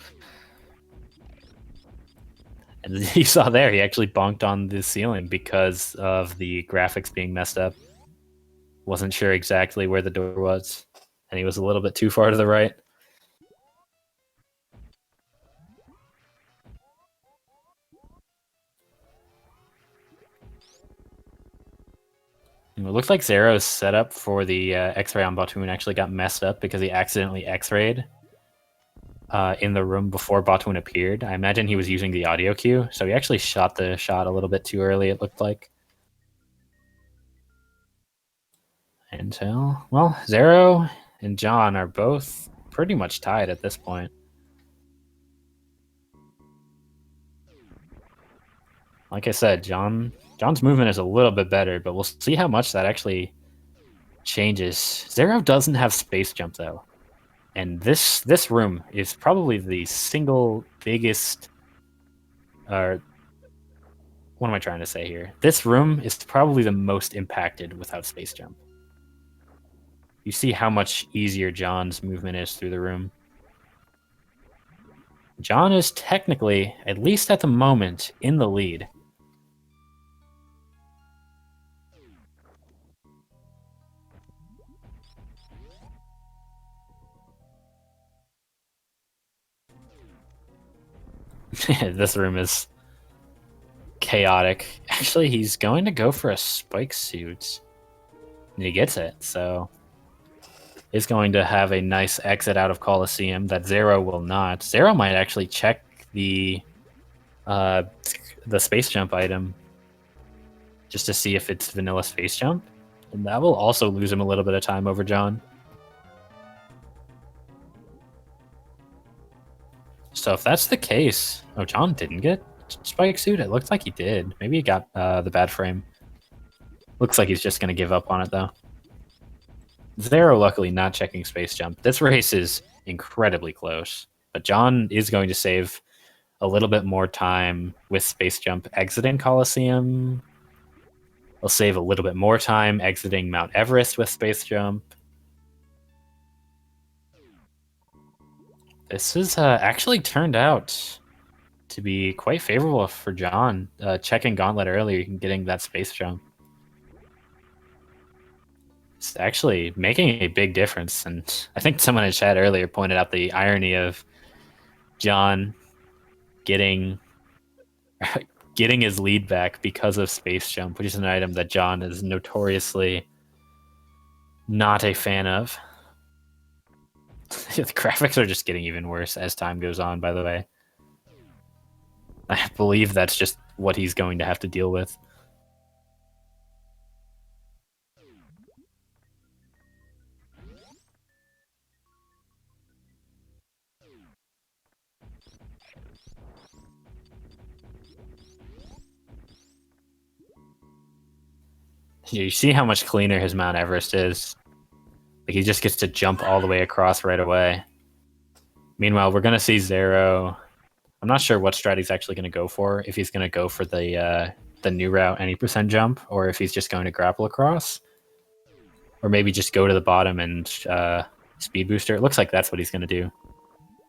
And you saw there, he actually bonked on the ceiling because of the graphics being messed up. Wasn't sure exactly where the door was, and he was a little bit too far to the right. It looks like Zero's setup for the X-ray on Batoon actually got messed up because he accidentally X-rayed in the room before Batoon appeared. I imagine he was using the audio cue, so he actually shot the shot a little bit too early, it looked like. And so, well, Zero and John are both pretty much tied at this point. Like I said, John's movement is a little bit better, but we'll see how much that actually changes. Zero doesn't have space jump though, and this room is probably the single biggest. Or what am I trying to say here? This room is probably the most impacted without space jump. You see how much easier John's movement is through the room. John is technically, at least at the moment, in the lead. This room is chaotic. Actually, he's going to go for a spike suit. And he gets it, so is going to have a nice exit out of Coliseum that Zero will not. Zero might actually check uh, the space jump item just to see if it's vanilla space jump. And that will also lose him a little bit of time over John. So if that's the case, oh, John didn't get spike suit? It looked like he did. Maybe he got the bad frame. Looks like he's just going to give up on it, though. Zero, luckily, not checking space jump. This race is incredibly close, but John is going to save a little bit more time with space jump exiting Coliseum. He'll save a little bit more time exiting Mount Everest with space jump. This has actually turned out to be quite favorable for John, checking Gauntlet earlier and getting that space jump. It's actually making a big difference, and I think someone in chat earlier pointed out the irony of John getting getting his lead back because of space jump, which is an item that John is notoriously not a fan of. The graphics are just getting even worse as time goes on, by the way. I believe that's just what he's going to have to deal with. You see how much cleaner his Mount Everest is. Like, he just gets to jump all the way across right away. Meanwhile, we're going to see Zero. I'm not sure what strat he's actually going to go for. If he's going to go for the new route any percent jump, or if he's just going to grapple across, or maybe just go to the bottom and speed booster. It looks like that's what he's going to do.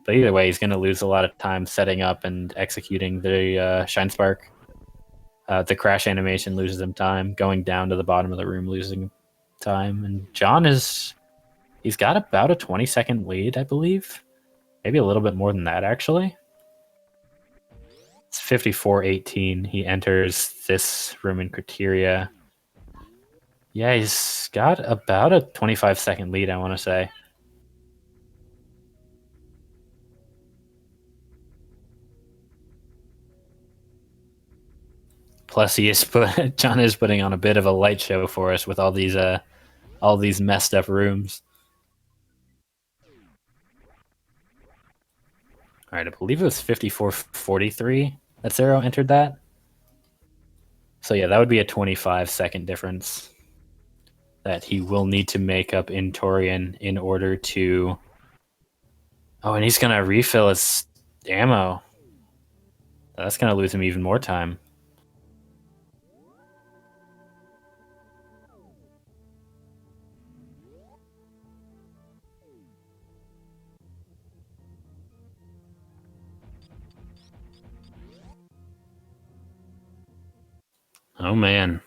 But either way, he's going to lose a lot of time setting up and executing the Shine Spark. The crash animation loses him time. Going down to the bottom of the room, losing time. And John he's got about a 20-second lead, I believe. Maybe a little bit more than that, actually. It's 54-18. He enters this room in Criteria. Yeah, he's got about a 25-second lead, I want to say. Plus, John is putting on a bit of a light show for us with all these messed up rooms. All right, I believe it was 54-43 that Zero entered that. So yeah, that would be a 25-second difference that he will need to make up in Torian in order to... Oh, and he's going to refill his ammo. That's going to lose him even more time. Oh, man.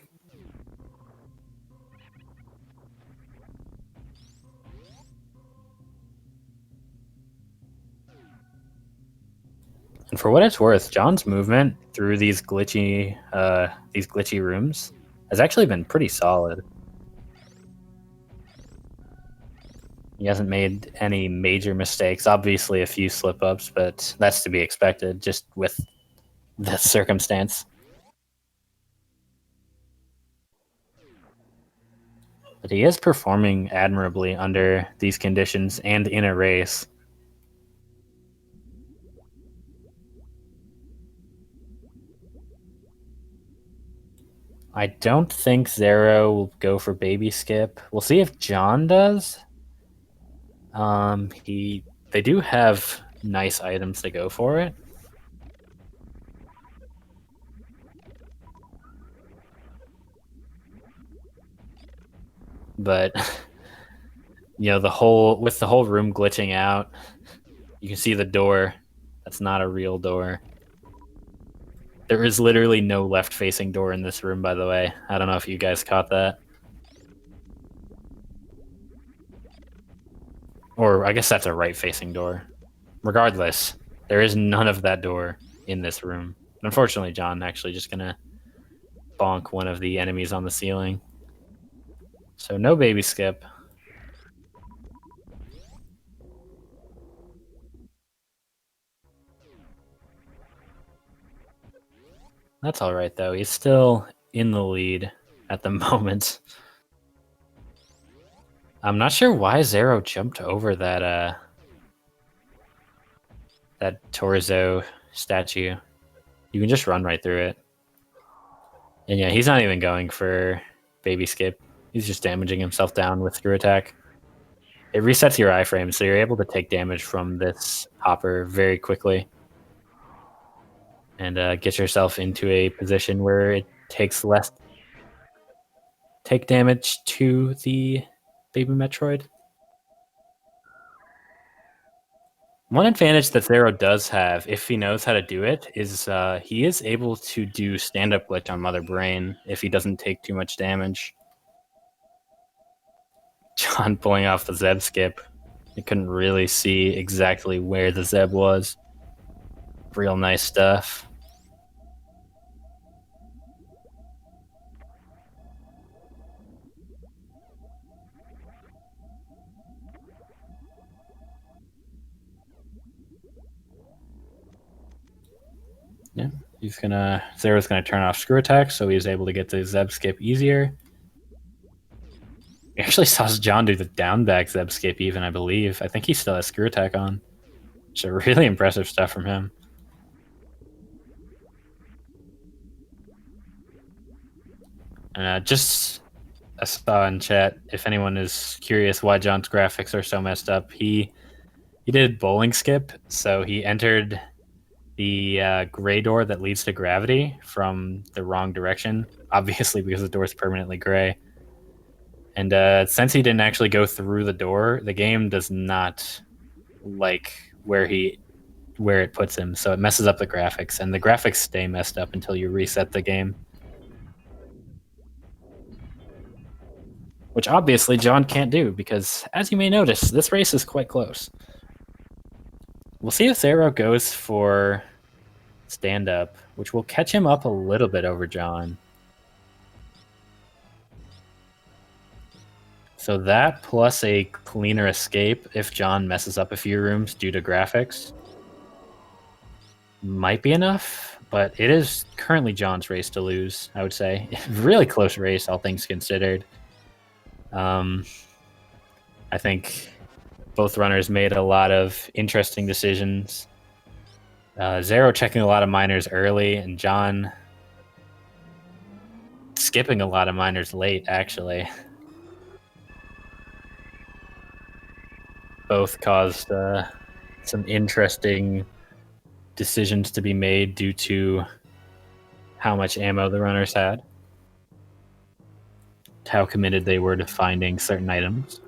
And for what it's worth, John's movement through these glitchy rooms has actually been pretty solid. He hasn't made any major mistakes. Obviously, a few slip ups, but that's to be expected just with the circumstance. But he is performing admirably under these conditions and in a race. I don't think Zero will go for baby skip. We'll see if John does. They do have nice items to go for it. But the whole room glitching out, you can see the door. That's not a real door. There is literally no left-facing door in this room, by the way. I don't know if you guys caught that. Or I guess that's a right-facing door. Regardless, there is none of that door in this room. Unfortunately, John actually just gonna bonk one of the enemies on the ceiling. So no baby skip. That's all right, though. He's still in the lead at the moment. I'm not sure why Zero jumped over that Torzo statue. You can just run right through it. And yeah, he's not even going for baby skip. He's just damaging himself down with screw attack. It resets your iframe, so you're able to take damage from this hopper very quickly. And get yourself into a position where it takes less take damage to the baby Metroid. One advantage that Zero does have, if he knows how to do it, is he is able to do stand-up glitch on Mother Brain if he doesn't take too much damage. John pulling off the Zeb skip. You couldn't really see exactly where the Zeb was. Real nice stuff. Yeah, Zero's gonna turn off screw attack, so he's able to get the Zeb skip easier. We actually saw John do the down back Zeb skip even, I believe. I think he still has screw attack on. So really impressive stuff from him. And just I saw in chat, if anyone is curious why John's graphics are so messed up, he did bowling skip, so he entered the gray door that leads to gravity from the wrong direction, obviously because the door is permanently gray. And since he didn't actually go through the door, the game does not like where it puts him, so it messes up the graphics, and the graphics stay messed up until you reset the game. Which obviously John can't do, because as you may notice, this race is quite close. We'll see if Zero goes for stand-up, which will catch him up a little bit over John. So that plus a cleaner escape if John messes up a few rooms due to graphics might be enough, but it is currently John's race to lose, I would say. Really close race, all things considered. I think both runners made a lot of interesting decisions. Zero checking a lot of miners early, and John skipping a lot of miners late, actually. Both caused some interesting decisions to be made due to how much ammo the runners had, how committed they were to finding certain items.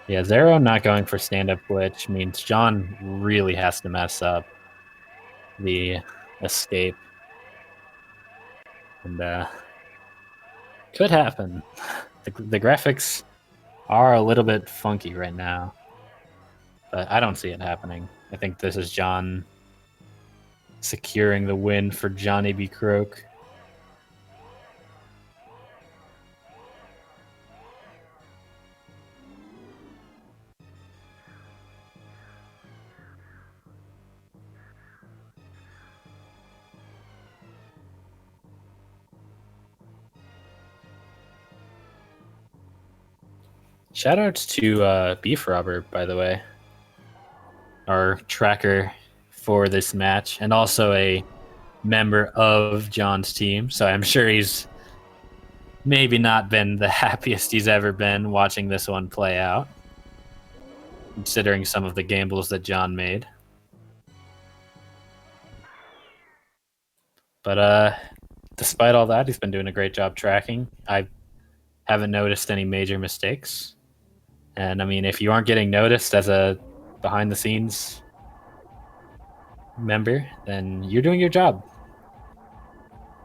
Yeah, Zero not going for stand-up glitch means John really has to mess up the escape. And could happen. The graphics are a little bit funky right now, but I don't see it happening. I think this is John securing the win for Johnny B. Croake. Shoutouts to Beef Robber, by the way, our tracker for this match, and also a member of John's team. So I'm sure he's maybe not been the happiest he's ever been watching this one play out, considering some of the gambles that John made. But despite all that, he's been doing a great job tracking. I haven't noticed any major mistakes. And I mean, if you aren't getting noticed as a behind the scenes member, then you're doing your job.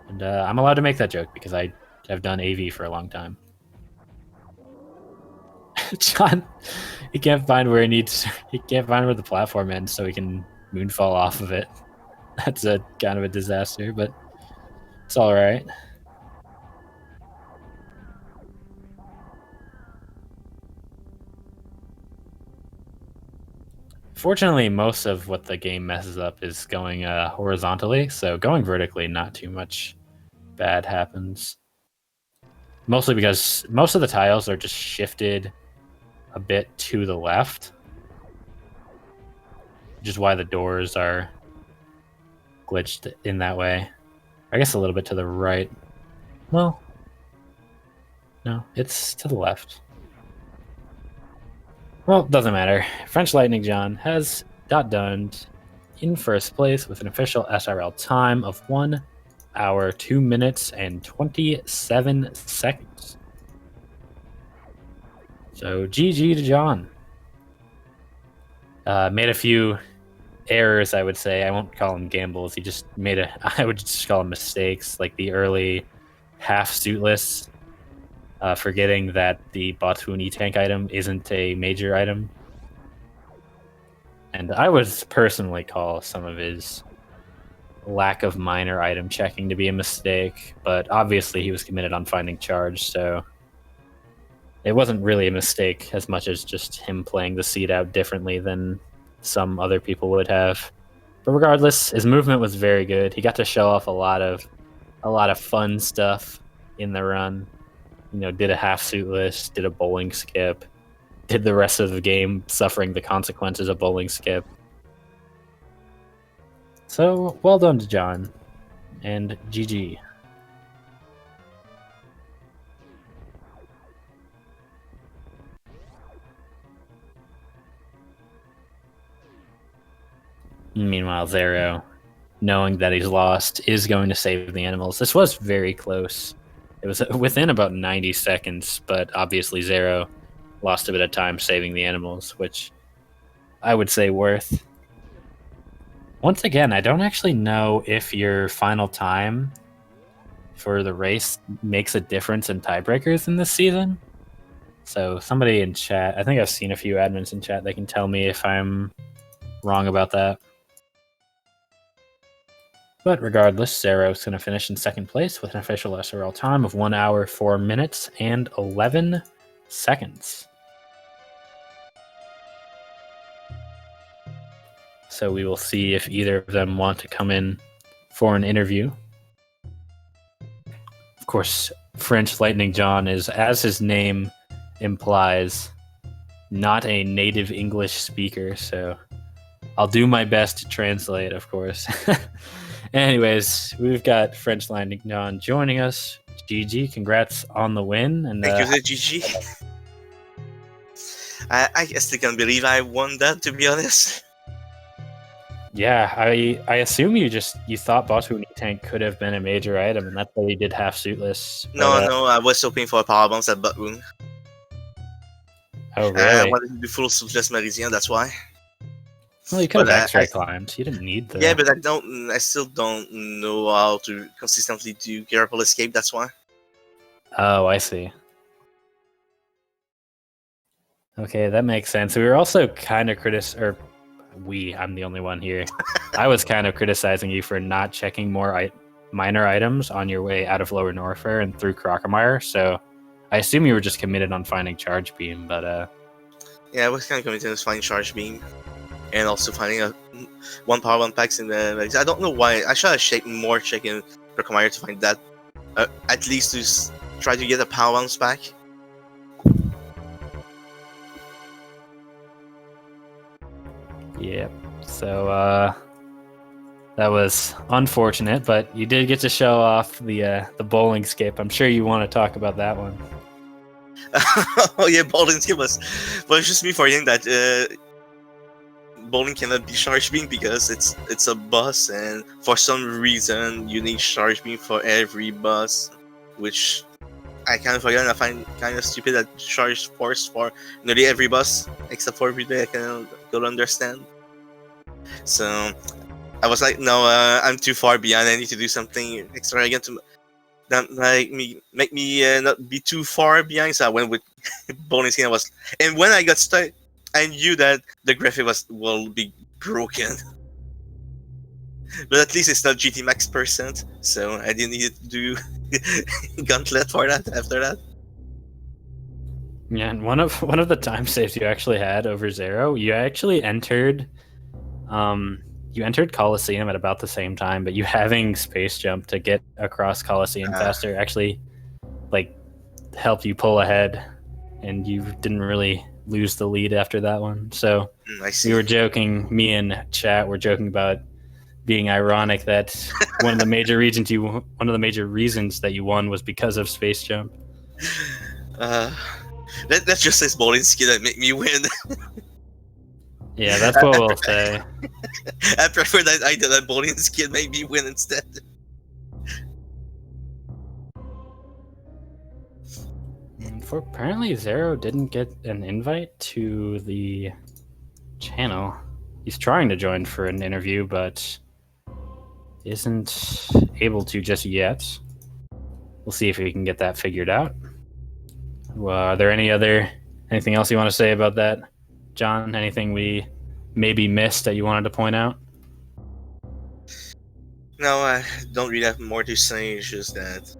And I'm allowed to make that joke because I have done AV for a long time. John, he can't find where he can't find where the platform ends so he can moonfall off of it. That's a kind of a disaster, but it's all right. Fortunately, most of what the game messes up is going horizontally, so going vertically, not too much bad happens. Mostly because most of the tiles are just shifted a bit to the left, which is why the doors are glitched in that way. I guess a little bit to the right. Well, no, it's to the left. Well, doesn't matter. French Lightning John has done in first place with an official SRL time of 1 hour, 2 minutes, and 27 seconds. So GG to John. Made a few errors, I would say. I won't call them gambles. He just made I would just call them mistakes, like the early half suitless, forgetting that the Botun E-Tank item isn't a major item. And I would personally call some of his lack of minor item checking to be a mistake, but obviously he was committed on finding charge, so it wasn't really a mistake as much as just him playing the seed out differently than some other people would have. But regardless, his movement was very good. He got to show off a lot of fun stuff in the run. You know, did a half suitless, did a bowling skip, did the rest of the game suffering the consequences of bowling skip. So, well done to John, and GG. Meanwhile, Zero, knowing that he's lost, is going to save the animals. This was very close. It was within about 90 seconds, but obviously Zero lost a bit of time saving the animals, which I would say worth. Once again, I don't actually know if your final time for the race makes a difference in tiebreakers in this season. So somebody in chat, I think I've seen a few admins in chat, they can tell me if I'm wrong about that. But regardless, Zero's going to finish in second place with an official SRL time of 1 hour, 4 minutes, and 11 seconds. So we will see if either of them want to come in for an interview. Of course, French Lightning John is, as his name implies, not a native English speaker, so I'll do my best to translate, of course. Anyways, we've got French Lightning John joining us. GG, congrats on the win. And thank you, GG. I still can't believe I won that, to be honest. Yeah, I assume you thought Botun E-Tank could have been a major item, and that's why you did half suitless. But, no, I was hoping for power bombs at Botun. Oh, really? I wanted to be full suitless Meridian, that's why. Well, you could But have X-ray climbed. You didn't need the. yeah, but I still don't know how to consistently do careful escape. That's why. Oh, I see. Okay, that makes sense. We were also kind of I'm the only one here. I was kind of criticizing you for not checking more minor items on your way out of Lower Norfair and through Crockemire, so I assume you were just committed on finding Charge Beam, but Yeah, I was kind of committed to finding Charge Beam, and also finding one power one packs in the. I don't know why. I should have more checking Crockemire to find that. At least to try to get a power bounce back. yeah. So that was unfortunate, but you did get to show off the bowling skip. I'm sure you want to talk about that one. Oh yeah, bowling skip was just me forgetting that bowling cannot be charge beam because it's a bus, and for some reason you need charge beam for every bus, which I kind of forgot. And I find kind of stupid that charge force for nearly every bus except for relay. I don't understand. So I was like, no, I'm too far behind. I need to do something extravagant to not make me not be too far behind. So I went with bowling skin. And when I got stuck, I knew that the graphic will be broken. But at least it's not GT Max %, so I didn't need to do Gauntlet for that after that. Yeah, and one of the time saves you actually had over Zero, you actually entered Coliseum at about the same time, but you having space jump to get across Coliseum faster actually like helped you pull ahead, and you didn't really lose the lead after that one. So we were joking, me and chat were joking about being ironic that one of the major reasons that you won was because of space jump. That's just this bowling skill that make me win. Yeah, that's what we'll say. I prefer that bowling skill make me win instead. For apparently Zero didn't get an invite to the channel. He's trying to join for an interview, but isn't able to just yet. We'll see if we can get that figured out. Are there anything else you want to say about that, John? Anything we maybe missed that you wanted to point out? No, I don't really have more to say. It's just that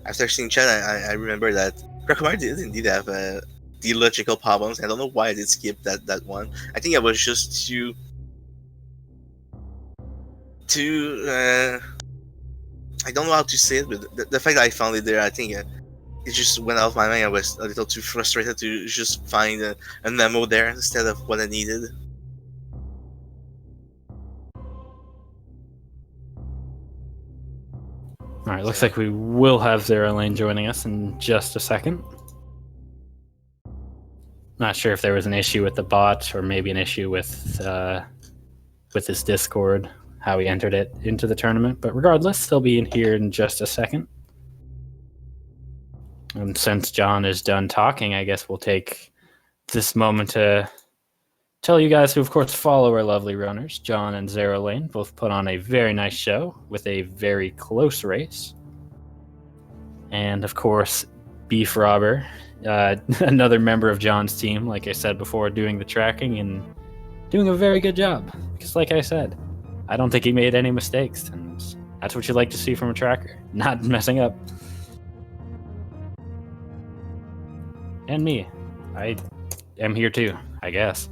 after seeing chat, I remember that Crockemire did indeed have the logical problems. I don't know why I did skip that one. I think I was just too I don't know how to say it, but the fact that I found it there, I think it just went out of my mind. I was a little too frustrated to just find a memo there instead of what I needed. All right, looks like we will have Zero Lane joining us in just a second. Not sure if there was an issue with the bot or maybe an issue with his Discord, how he entered it into the tournament. But regardless, he'll be in here in just a second. And since John is done talking, I guess we'll take this moment to tell you guys who, of course, follow our lovely runners, John and Zero Lane, both put on a very nice show with a very close race. And, of course, Beef Robber, another member of John's team, like I said before, doing the tracking and doing a very good job. Because, like I said, I don't think he made any mistakes, and that's what you like to see from a tracker, not messing up. And me. I am here too, I guess.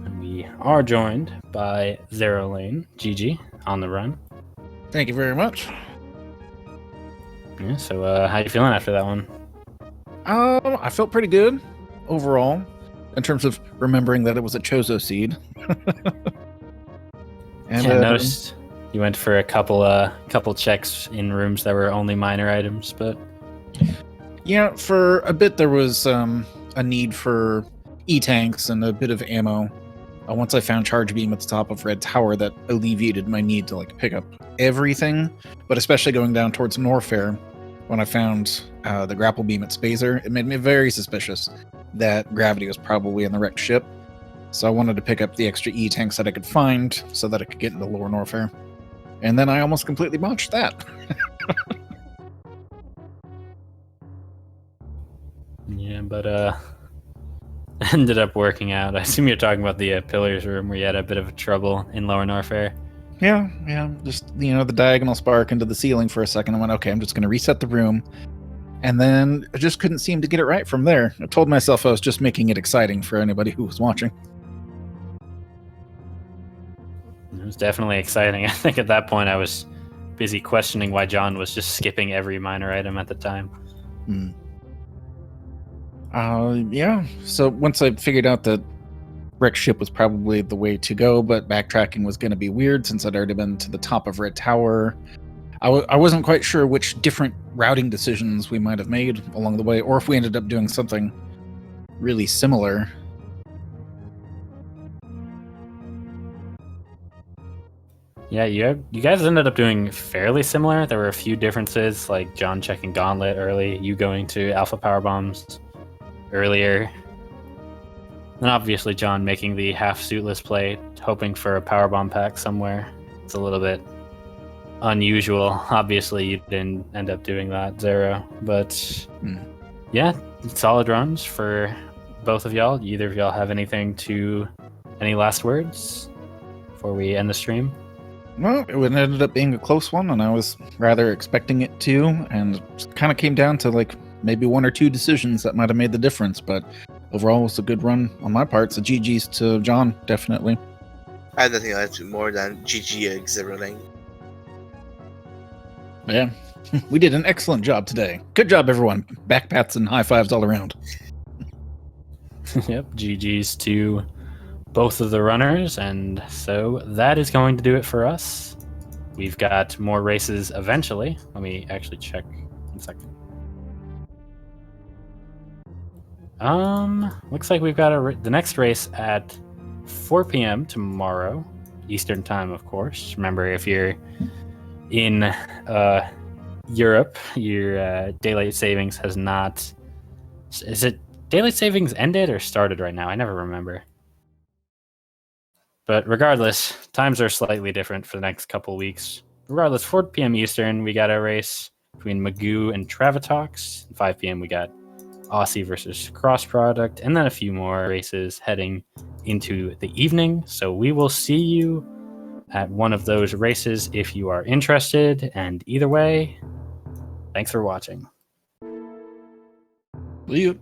And we are joined by Zero Lane, GG, on the run. Thank you very much. Yeah, so how you feeling after that one? I felt pretty good overall in terms of remembering that it was a Chozo seed. And I noticed you went for a couple checks in rooms that were only minor items, but Yeah, for a bit there was a need for E-tanks and a bit of ammo. Once I found Charge Beam at the top of Red Tower, that alleviated my need to like pick up everything. But especially going down towards Norfair, when I found the Grapple Beam at Spazer, it made me very suspicious that Gravity was probably in the wrecked ship. So I wanted to pick up the extra E-tanks that I could find so that I could get into Lower Norfair. And then I almost completely botched that. Yeah, but ended up working out. I assume you're talking about the Pillars room where you had a bit of trouble in Lower Norfair. Yeah, just, the diagonal spark into the ceiling for a second. I went, okay, I'm just going to reset the room. And then I just couldn't seem to get it right from there. I told myself I was just making it exciting for anybody who was watching. It was definitely exciting. I think at that point I was busy questioning why John was just skipping every minor item at the time. Yeah. So once I figured out that wrecked ship was probably the way to go, but backtracking was going to be weird since I'd already been to the top of Red Tower. I wasn't quite sure which different routing decisions we might have made along the way, or if we ended up doing something really similar. Yeah, you guys ended up doing fairly similar. There were a few differences, like John checking Gauntlet early, you going to Alpha Power Bombs earlier. And obviously John making the half suitless play, hoping for a power bomb pack somewhere. It's a little bit unusual. Obviously you didn't end up doing that, Zero. But yeah, solid runs for both of y'all. Either of y'all have any last words before we end the stream? Well, it ended up being a close one, and I was rather expecting it to, and it kind of came down to like maybe one or two decisions that might have made the difference, but overall it was a good run on my part, so GG's to John, definitely. I have nothing left more than GG Zero Lane. Yeah, we did an excellent job today. Good job, everyone. Back pats and high fives all around. Yep, GG's to both of the runners, and so that is going to do it for us. We've got more races eventually. Let me actually check 1 second. Looks like we've got the next race at 4 p.m. tomorrow, Eastern time, of course. Remember, if you're in Europe, your daylight savings has not... Is it daylight savings ended or started right now? I never remember. But regardless, times are slightly different for the next couple weeks. Regardless, 4 p.m. Eastern, we got a race between Magoo and Travatox. 5 p.m. we got Aussie versus Cross Product, and then a few more races heading into the evening. So we will see you at one of those races if you are interested. And either way, thanks for watching. See you.